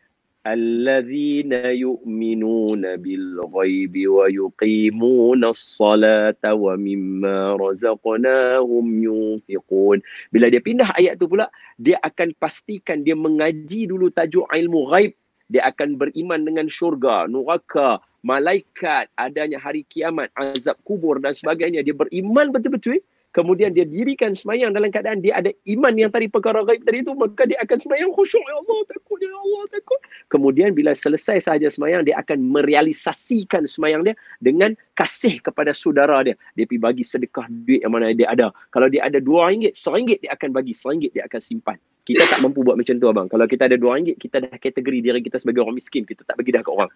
Allazina yu'minuna bil ghaibi wa yuqimuna as-salata wa mimma razaqnahum yunfiqun. Bila dia pindah ayat tu pula, dia akan pastikan dia mengaji dulu tajuk ilmu ghaib. Dia akan beriman dengan syurga, neraka, malaikat, adanya hari kiamat, azab kubur dan sebagainya. Dia beriman betul-betul. Kemudian dia dirikan semayang dalam keadaan dia ada iman yang tadi perkara gaib tadi itu. Maka dia akan semayang khusyuk. Ya Allah takut, ya Allah takut. Kemudian bila selesai sahaja semayang, dia akan merealisasikan semayang dia dengan kasih kepada saudara dia. Dia pergi bagi sedekah duit yang mana dia ada. Kalau dia ada RM2, RM1 dia akan bagi, RM1 dia akan simpan. Kita tak mampu buat macam tu abang. Kalau kita ada RM2, kita dah kategori diri kita sebagai orang miskin. Kita tak bagi dah ke orang.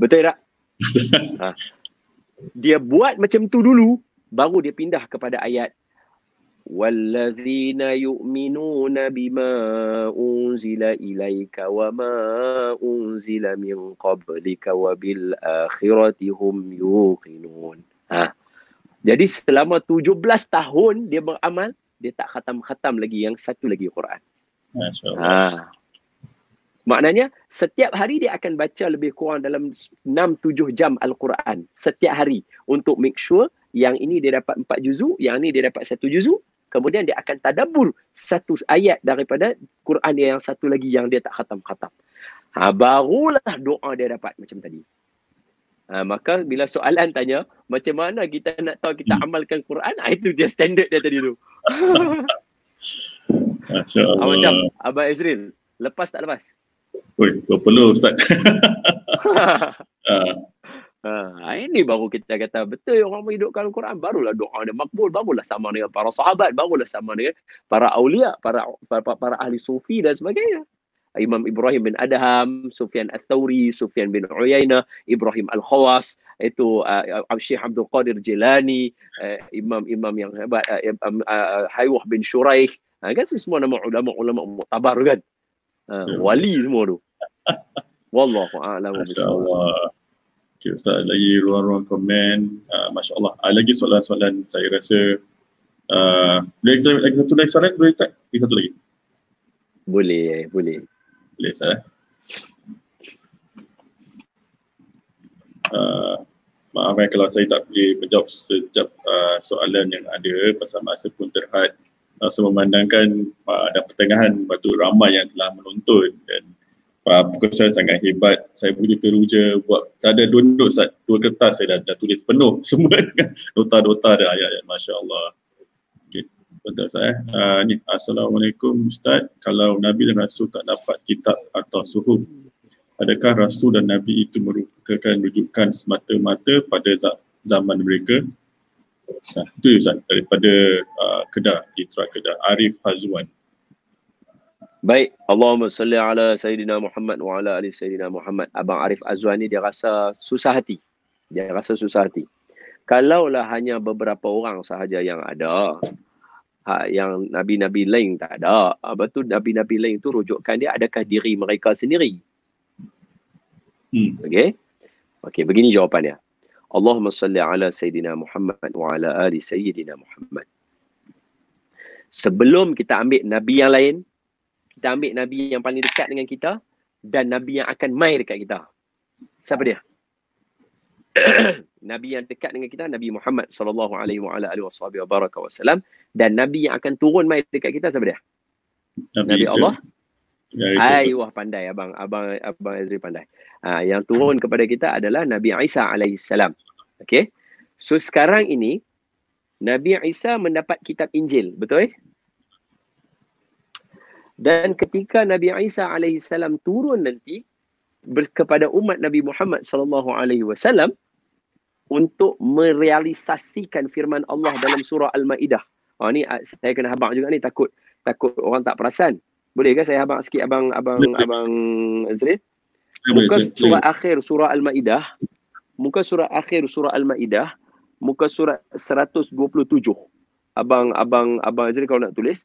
Betul tak? Dia buat macam tu dulu, baru dia pindah kepada ayat wallazina yu'minuna bima unzila ilaika wa ma unzila min qablika wa bil akhirati hum yuqinun. Jadi selama 17 tahun dia beramal, dia tak khatam-khatam lagi yang satu lagi Quran. Masya-Allah. Maknanya setiap hari dia akan baca lebih kurang dalam 6-7 jam Al-Quran setiap hari untuk make sure yang ini dia dapat 4 juzuk, yang ini dia dapat 1 juzuk. Kemudian dia akan tadabbur satu ayat daripada Quran dia yang satu lagi yang dia tak khatam-khatam. Barulah doa dia dapat macam tadi. Maka bila soalan tanya, macam mana kita nak tahu kita amalkan Quran? Itu dia standard dia tadi tu. Masya-Allah. Macam Abang Ezril, lepas tak lepas? Oi, perlu Ustaz. Ini baru kita kata betul orang menghidupkan Al-Quran, barulah doa dia makbul, barulah sama dengan para sahabat, barulah sama dengan para awliya, para ahli sufi dan sebagainya. Imam Ibrahim bin Adham, Sufyan Ats-Tsauri, Sufyan bin Uyainah, Ibrahim Al-Khawas, itu Syekh Abdul Qadir Jilani, imam-imam yang hebat, Haywah bin Shuraih, kan semua nama ulama-ulama muktabar kan. Wali semua tu. Wallahu a'lam bishawab. Okay, Ustaz, lagi ruang-ruang komen. Masya-Allah. Lagi soalan-soalan saya rasa boleh kita lagi satu lagi soalan, boleh tak? Lagi satu lagi. Boleh. Boleh Ustaz. Maaf kalau saya tak boleh menjawab setiap soalan yang ada pasal masa pun terhad. Memandangkan ada pertengahan batu ramai yang telah menonton dan pukul saya sangat hebat. Saya boleh teruja buat, saya ada 2 kertas saya dah tulis penuh semua nota-nota dan ayat-ayat. Masya Allah. Okay. Bentar saya. Ni, Assalamualaikum Ustaz. Kalau Nabi dan Rasul tak dapat kitab atau suhuf, adakah Rasul dan Nabi itu merupakan rujukan semata-mata pada zaman mereka? Itu Ustaz daripada Kedah, Citra Kedah, Arif Hazwan. Baik, Allahumma salli ala Sayyidina Muhammad wa ala ali Sayyidina Muhammad. Abang Arif Azwan ni dia rasa susah hati. Kalaulah hanya beberapa orang sahaja yang ada, yang Nabi-Nabi lain tak ada, betul Nabi-Nabi lain tu rujukan dia adakah diri mereka sendiri? Okey, begini jawapannya. Allahumma salli ala Sayyidina Muhammad wa ala ali Sayyidina Muhammad. Sebelum kita ambil Nabi yang lain, kita ambil Nabi yang paling dekat dengan kita dan Nabi yang akan mai dekat kita. Siapa dia? Nabi yang dekat dengan kita, Nabi Muhammad sallallahu alaihi wa ala alihi wasallam, dan Nabi yang akan turun mai dekat kita, siapa dia? Nabi Allah. Wah pandai abang Azri pandai. Yang turun kepada kita adalah Nabi Isa alaihi salam. Okey. So sekarang ini Nabi Isa mendapat kitab Injil, betul? Dan ketika Nabi Isa alaihi salam turun nanti kepada umat Nabi Muhammad sallallahu alaihi wasallam untuk merealisasikan firman Allah dalam surah Al-Maidah. Ni saya kena habaq juga ni, takut orang tak perasan. Boleh ke saya habaq sikit abang Azri? Muka surat akhir surah Al-Maidah, muka surat akhir surah Al-Maidah, muka surat 127. Abang Azri kalau nak tulis,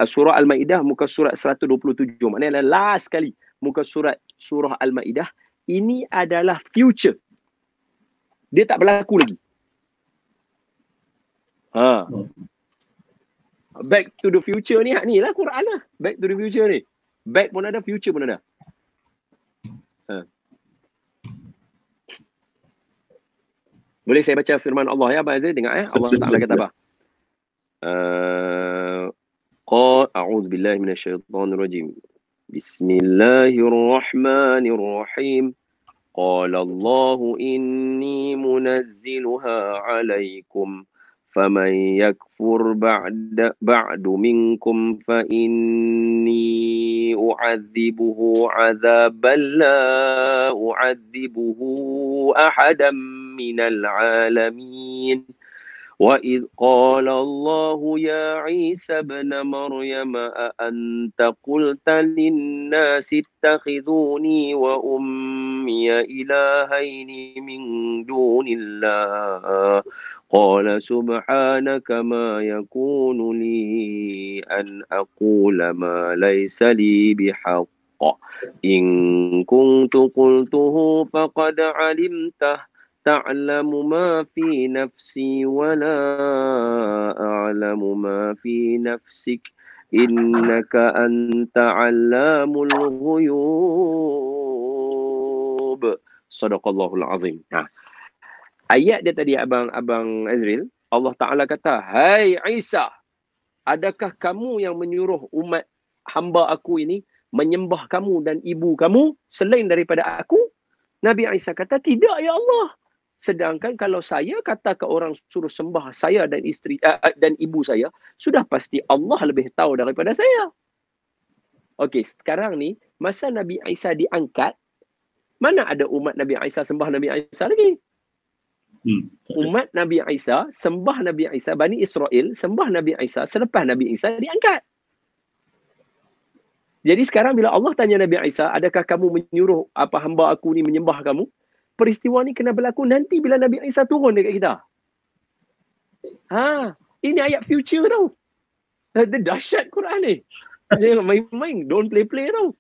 surah Al-Maidah muka surat 127. Maknanya last kali muka surat surah Al-Maidah. Ini adalah future. Dia tak berlaku lagi. Back to the future ni, ni lah Quran lah. Back to the future ni. Back pun ada, future pun ada. Boleh saya baca firman Allah ya, Abang Azri? Dengar ya. Allah Ta'ala kata apa? A'udzu billahi minasyaitonir rajim. Bismillahirrahmanirrahim. Qala Allahu inni munazziluha 'alaikum faman yakfur ba'du minkum fa inni u'adzibuhu 'adzaban la u'adzibuhu ahadan minal 'alamin. وَإِذْ قَالَ اللَّهُ يَا عِيسَى ابْنَ مَرْيَمَ أَأَنْتَ قُلْتَ لِلنَّاسِ اتَّخِذُونِي وَأُمِّيَ إِلَٰهَيْنِ مِن دُونِ اللَّهِ قَالَ سُبْحَانَكَ مَا يَكُونُ لِي أَنْ أَقُولَ مَا لَيْسَ لِي بِحَقٍّ إِن كُنتُ قُلْتُهُ فَقَدْ عَلِمْتَهُ تعلم ما في نفسي ولا أعلم ما في نفسك إنك أنت علام الغيوب. Sadaqallahul azim. Ayat dia tadi Abang Azril, Allah Ta'ala kata, hai Isa, adakah kamu yang menyuruh umat hamba aku ini menyembah kamu dan ibu kamu selain daripada aku? Nabi Isa kata, tidak ya Allah. Sedangkan kalau saya kata ke orang suruh sembah saya dan isteri dan ibu saya, sudah pasti Allah lebih tahu daripada saya. Okey, sekarang ni masa Nabi Isa diangkat, mana ada umat Nabi Isa sembah Nabi Isa lagi? Umat Nabi Isa sembah Nabi Isa, Bani Israel sembah Nabi Isa selepas Nabi Isa diangkat. Jadi sekarang bila Allah tanya Nabi Isa, adakah kamu menyuruh hamba aku ni menyembah kamu? Peristiwa ni kena berlaku nanti bila Nabi Isa turun dekat kita. Ini ayat future tau. Dia dahsyat Quran ni. Jangan main-main, don't play-play tau.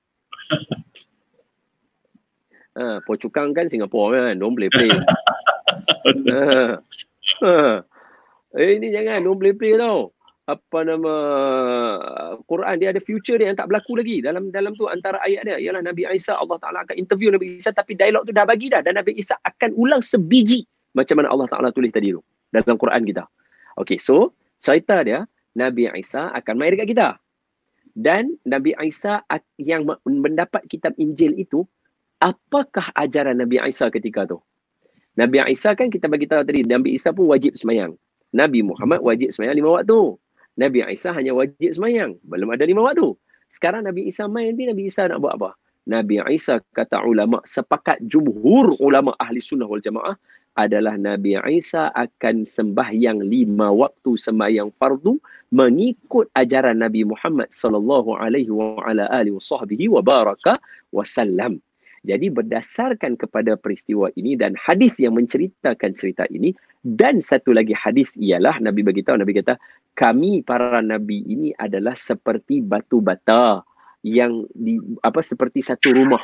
Pocukang kan Singapura kan, don't play-play. Ini jangan, don't play-play tau. Quran dia ada future dia yang tak berlaku lagi. Dalam tu antara ayat dia ialah Nabi Isa, Allah Ta'ala akan interview Nabi Isa, tapi dialog tu dah bagi dah, dan Nabi Isa akan ulang sebiji macam mana Allah Ta'ala tulis tadi tu dalam Quran kita. Okay, so cerita dia, Nabi Isa akan mai dekat kita, dan Nabi Isa yang mendapat kitab Injil itu, apakah ajaran Nabi Isa ketika tu? Nabi Isa kan kita bagi tahu tadi, Nabi Isa pun wajib semayang. Nabi Muhammad wajib semayang 5 waktu. Nabi Isa hanya wajib semayang, belum ada 5 waktu. Sekarang Nabi Isa main, nanti Nabi Isa nak buat apa? Nabi Isa, kata ulama, sepakat jumhur ulama ahli sunnah wal jamaah, adalah Nabi Isa akan sembahyang 5 waktu sembahyang fardu mengikut ajaran Nabi Muhammad sallallahu alaihi wa ala alihi wa baraka wasallam. Jadi berdasarkan kepada peristiwa ini dan hadis yang menceritakan cerita ini, dan satu lagi hadis ialah Nabi beritahu, Nabi kata, kami para nabi ini adalah seperti batu bata yang seperti satu rumah.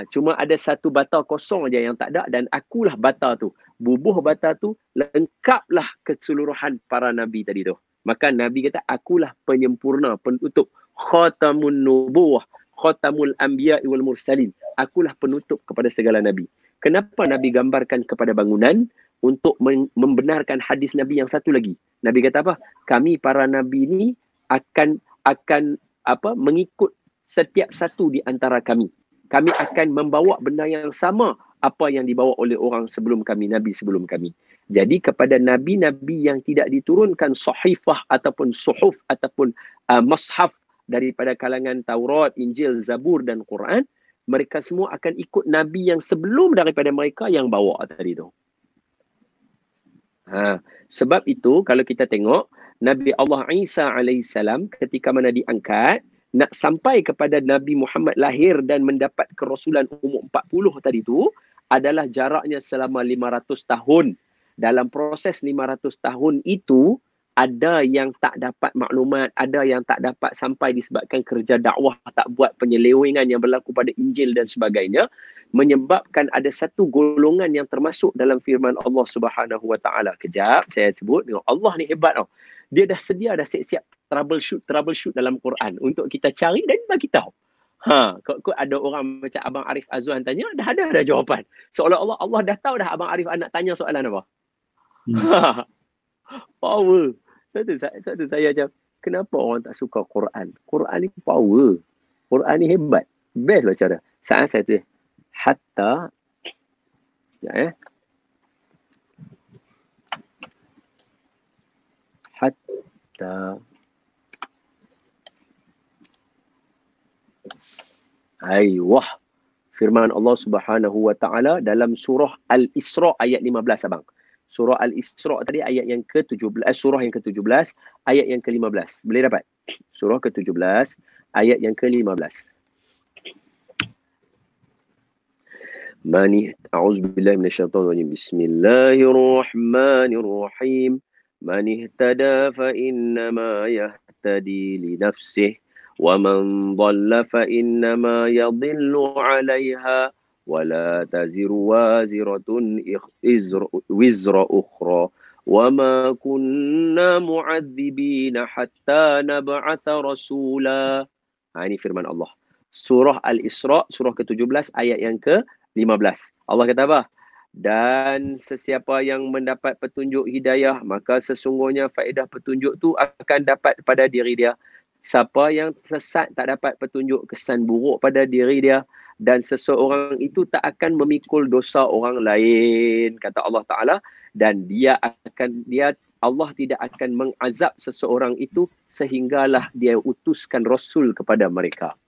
Cuma ada satu bata kosong aja yang tak ada, dan akulah bata tu. Bubuh bata tu lengkaplah keseluruhan para nabi tadi tu. Maka Nabi kata, akulah penyempurna, penutup, khatamun nubuwah, khatamul anbiya wal mursalin. Akulah penutup kepada segala nabi. Kenapa Nabi gambarkan kepada bangunan? Untuk membenarkan hadis Nabi yang satu lagi. Nabi kata apa? Kami para nabi ini akan mengikut setiap satu di antara kami. Kami akan membawa benda yang sama apa yang dibawa oleh orang sebelum kami, nabi sebelum kami. Jadi kepada nabi-nabi yang tidak diturunkan sahifah ataupun suhuf ataupun mashaf daripada kalangan Taurat, Injil, Zabur dan Quran, mereka semua akan ikut nabi yang sebelum daripada mereka yang bawa tadi tu. Sebab itu kalau kita tengok Nabi Allah Isa alaihissalam ketika mana diangkat, nak sampai kepada Nabi Muhammad lahir dan mendapat kerasulan umur 40 tadi tu adalah jaraknya selama 500 tahun. Dalam proses 500 tahun itu, ada yang tak dapat maklumat, ada yang tak dapat sampai disebabkan kerja dakwah tak buat, penyelewengan yang berlaku pada Injil dan sebagainya, menyebabkan ada satu golongan yang termasuk dalam firman Allah Subhanahu Wa Taala. Kejap saya sebut, Allah ni hebat tau. Dia dah sedia, dah siap-siap troubleshoot dalam Quran untuk kita cari dan bagi tahu. Kok ada orang macam Abang Arif Azwan tanya, dah ada jawapan. Seolah-olah Allah dah tahu dah Abang Arif nak tanya soalan apa. Power. Satu saya macam, kenapa orang tak suka Quran? Quran ni power. Quran ni hebat. Best lah cara. Saat saya tu, hatta, hatta, aywah, firman Allah Subhanahu Wa Taala dalam surah Al-Isra ayat 15 abang. Surah Al-Isra tadi ayat yang ke-17, surah yang ke-17 ayat yang ke-15. Boleh dapat? Surah ke-17 ayat yang ke-15. A'udzubillahi minasyaitonir rajim. Bismillahirrahmanirrahim. Man ihtada fa innama yahtadi li nafsihi wa man dhalla fa innama yadhillu 'alaiha. ولا تزر وازرة وزر أخرى وما كنا معذبين حتى نبعث رسولا. Ini firman Allah. Surah Al-Isra, surah ke-17 ayat yang ke-15. Allah kata apa? Dan sesiapa yang mendapat petunjuk hidayah, maka sesungguhnya faedah petunjuk tu akan dapat pada diri dia. Siapa yang sesat tak dapat petunjuk, kesan buruk pada diri dia. Dan seseorang itu tak akan memikul dosa orang lain, kata Allah Ta'ala. Dan Allah tidak akan mengazab seseorang itu sehinggalah dia utuskan Rasul kepada mereka.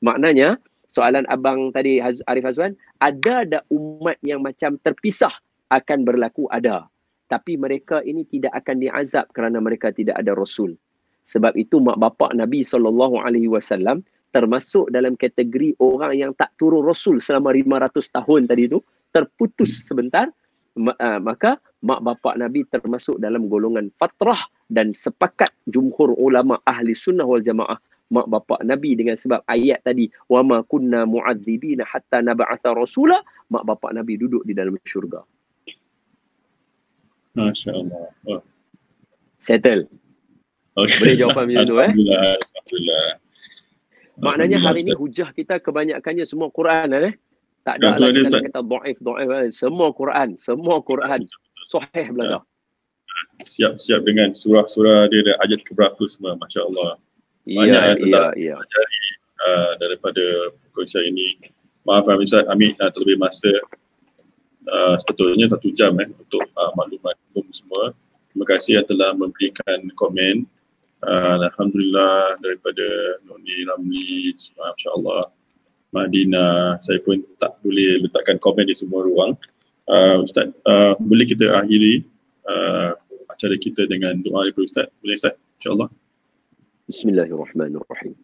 Maknanya, soalan abang tadi Arif Azwan, ada umat yang macam terpisah akan berlaku, ada. Tapi mereka ini tidak akan diazab kerana mereka tidak ada Rasul. Sebab itu mak bapak Nabi SAW termasuk dalam kategori orang yang tak turun Rasul selama 500 tahun tadi tu, terputus sebentar, maka mak bapak Nabi termasuk dalam golongan fatrah, dan sepakat jumhur ulama ahli sunnah wal jamaah mak bapak Nabi dengan sebab ayat tadi, wa ma kunna mu'adzibina hatta nab'atha rasula, mak bapak Nabi duduk di dalam syurga. Masya-Allah. Oh. Settle. Okay. Boleh jawapan macam tu Alhamdulillah. Maknanya hari ni hujah kita kebanyakannya semua Quran tak ada lagi kata dhaif. Semua Quran sahih belaka. Siap dengan surah-surah dia dan ayat keberapa semua, masya-Allah. Banyak yang telah pelajari daripada perkongsian ini. Maaf Ustaz, Amit terlebih masa sepatutnya 1 jam untuk maklumat umum semua. Terima kasih yang telah memberikan komen. Alhamdulillah, daripada Noni Ramli, masya-Allah, Madinah, saya pun tak boleh letakkan komen di semua ruang. Ustaz, boleh kita akhiri acara kita dengan doa daripada Ustaz? Boleh Ustaz? InsyaAllah. Bismillahirrahmanirrahim.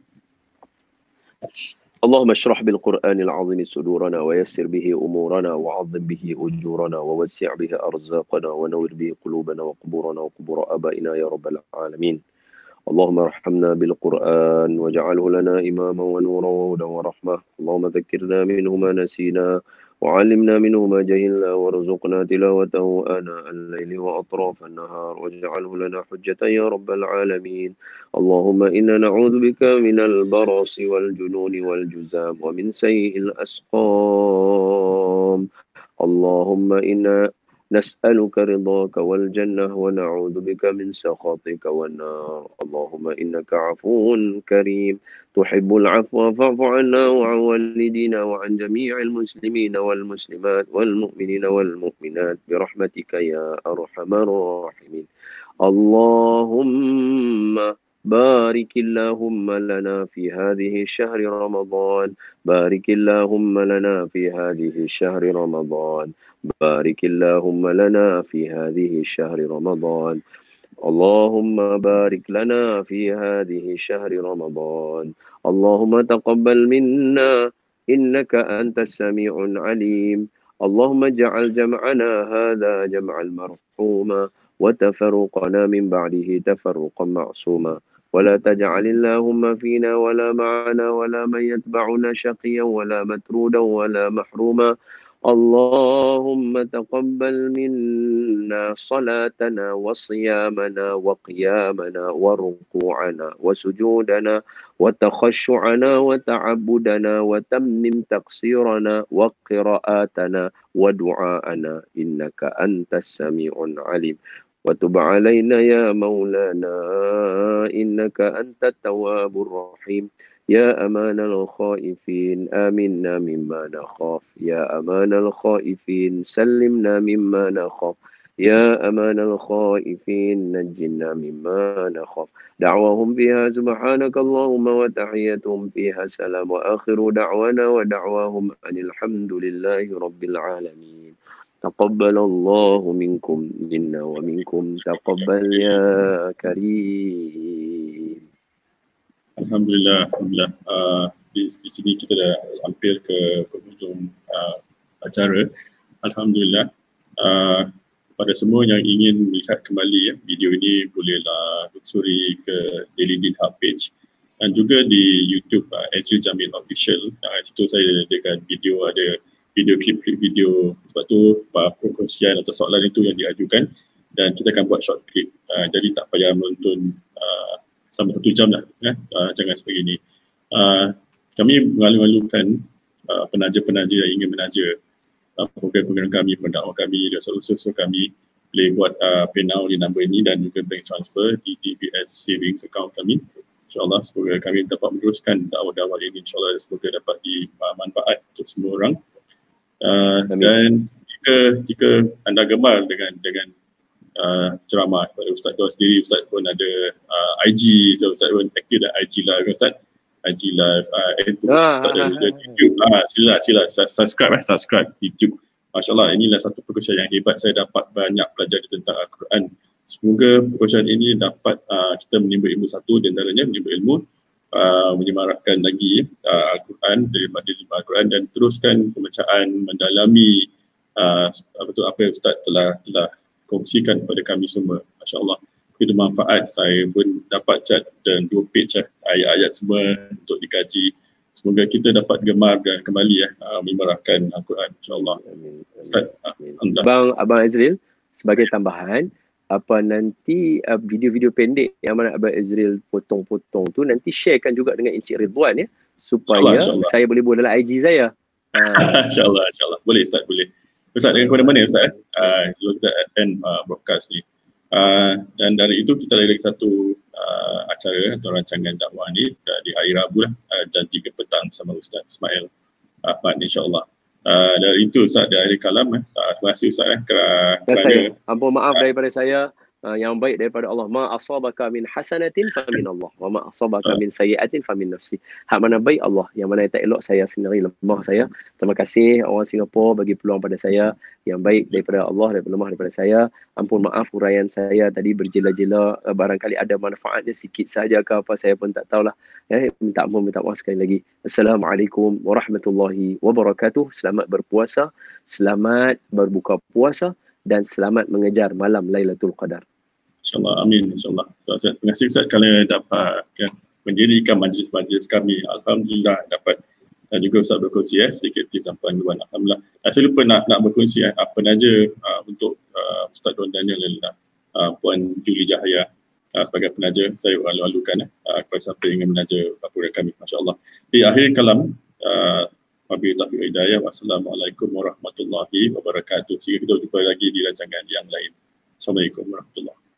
اللهم اشرح بالقرآن العظيم صدورنا ويسر به أمورنا وعظم به أجورنا ووسع به أرزاقنا ونور به قلوبنا وقبورنا وقبور آبائنا يا رب العالمين. اللهم ارحمنا بالقرآن واجعله لنا إماما ونورا وهدى ورحمة. اللهم ذكرنا منه ما نسينا وعلمنا منه ما جهلنا وارزقنا تلاوته آناء الليل وأطراف النهار واجعله لنا حجة يا رب العالمين. اللهم إنا نعوذ بك من البرص والجنون والجزام ومن سيء الأسقام. اللهم إنا نسألك رضاك والجنة ونعوذ بك من سخطك والنار. اللهم إنك عفو كريم تحب العفو فاعف عنا وعن والدينا وعن جميع المسلمين والمسلمات والمؤمنين والمؤمنات برحمتك يا أرحم الراحمين. اللهم بارك اللهم لنا في هذه الشهر رمضان. بارك اللهم لنا في هذه الشهر رمضان. بارك اللهم لنا في هذه الشهر رمضان. اللهم بارك لنا في هذه شهر رمضان. اللهم تقبل منا إنك أنت السميع العليم. اللهم اجعل جمعنا هذا جمعا مرحوما وتفرقنا من بعده تفرقا معصوما، ولا تجعل اللهم فينا ولا معنا ولا من يتبعنا شقيا ولا مترودا ولا محروما. اللهم تقبل منا صلاتنا وصيامنا وقيامنا وركوعنا وسجودنا وتخشعنا وتعبدنا وتمم تقصيرنا وقراءاتنا ودعاءنا إنك أنت السميع العليم. وتب علينا يا مولانا إنك أنت التواب الرحيم. يا أمان الخائفين آمنا مما نخاف. يا أمان الخائفين سلمنا مما نخاف. يا أمان الخائفين نجنا مما نخاف. دعواهم فيها سبحانك اللهم وتحيتهم فيها سلام، وآخر دعوانا ودعواهم أن الحمد لله رب العالمين. تقبل الله منكم منا ومنكم، تقبل يا كريم. Alhamdulillah, Alhamdulillah. Di sini kita dah hampir ke penghujung acara. Alhamdulillah. Pada semua yang ingin melihat kembali video ini, bolehlah lunsuri ke Daily Deen Hub page dan juga di YouTube Ezril Jamil Official. Situ saya letakkan video, ada video klip-klip video. Sebab tu perkongsian atau soalan itu yang diajukan dan kita akan buat short clip. Jadi tak payah menonton sampai 1 jam lah, jangan sebegini. Kami mengalu-alukan penaja-penaja yang ingin menaja program-program kami, pendakwa kami dan usul-usul kami, boleh buat PayNow di nombor ini dan juga bank transfer di DBS Savings account kami. InsyaAllah semoga kami dapat meneruskan dakwah-dakwah ini, insyaAllah semoga dapat dimanfaat untuk semua orang. Dan jika anda gemar dengan ceramah pada Ustaz Dor sendiri, Ustaz pun ada IG, so Ustaz pun aktif dalam IG Live, Ustaz. IG Live, Ustaz ada YouTube. Sila subscribe YouTube. Masya Allah, inilah satu perkongsian yang hebat. Saya dapat banyak pelajari tentang Al-Quran. Semoga perkongsian ini dapat kita menimba ilmu satu, di antaranya menimba ilmu menyemarakkan lagi Al-Quran daripada Al-Quran dan teruskan pembacaan, mendalami apa yang Ustaz telah kongsikan kepada kami semua. Masya Allah, itu manfaat. Saya pun dapat chat dan 2 page ayat-ayat semua untuk dikaji. Semoga kita dapat gemar dan kembali menyemarakkan Al-Quran, insyaAllah. Ustaz, Abang Ezril, sebagai tambahan, apa nanti video-video pendek yang mana Abang Ezril potong-potong tu nanti sharekan juga dengan Encik Ridwan ya, supaya insyaAllah saya boleh buat dalam IG saya. InsyaAllah. Boleh Ustaz, boleh. Ustaz, dengan kepada mana Ustaz? Sebelum kita end broadcast ni. Dan dari itu kita ada lagi satu acara atau rancangan dakwah ni di hari Rabu lah, jam 3 petang sama Ustaz Ismail Ahmad, insyaAllah. Dari itu Ustaz, dari kalam. Terima kasih Ustaz kerana ampun maaf daripada saya. Yang baik daripada Allah. Ma asabaka min hasanatin fa min Allah wa ma asabaka min sayyi'atin fa min nafsi. Hak mana baik Allah, yang mana yang tak elok saya sendiri, lemah saya. Terima kasih orang Singapura bagi peluang pada saya. Yang baik daripada Allah, daripada lemah daripada saya. Ampun maaf huraian saya tadi berjela-jela, barangkali ada manfaatnya sikit sahaja ke apa, saya pun tak tahulah. Minta maaf sekali lagi. Assalamualaikum warahmatullahi wabarakatuh. Selamat berpuasa, selamat berbuka puasa dan selamat mengejar malam Lailatul Qadar. InsyaAllah, amin, insyaAllah. Terima kasih Ustaz kerana dapat mendirikan majlis-majlis kami. Alhamdulillah dapat juga Ustaz berkongsi sedikit tips dan panduan. Alhamdulillah. Saya lupa nak berkongsi apa saja untuk Ustaz Don Daniel dan Puan Julie Jahaya sebagai penaja. Saya alu-alukan kepada siapa yang ingin menaja program kami. Masya Allah. Di akhir kalam, wabillahi taufiq wal hidayah. Wassalamualaikum warahmatullahi wabarakatuh. Sehingga kita jumpa lagi di rancangan yang lain. Assalamualaikum warahmatullahi wabarakatuh.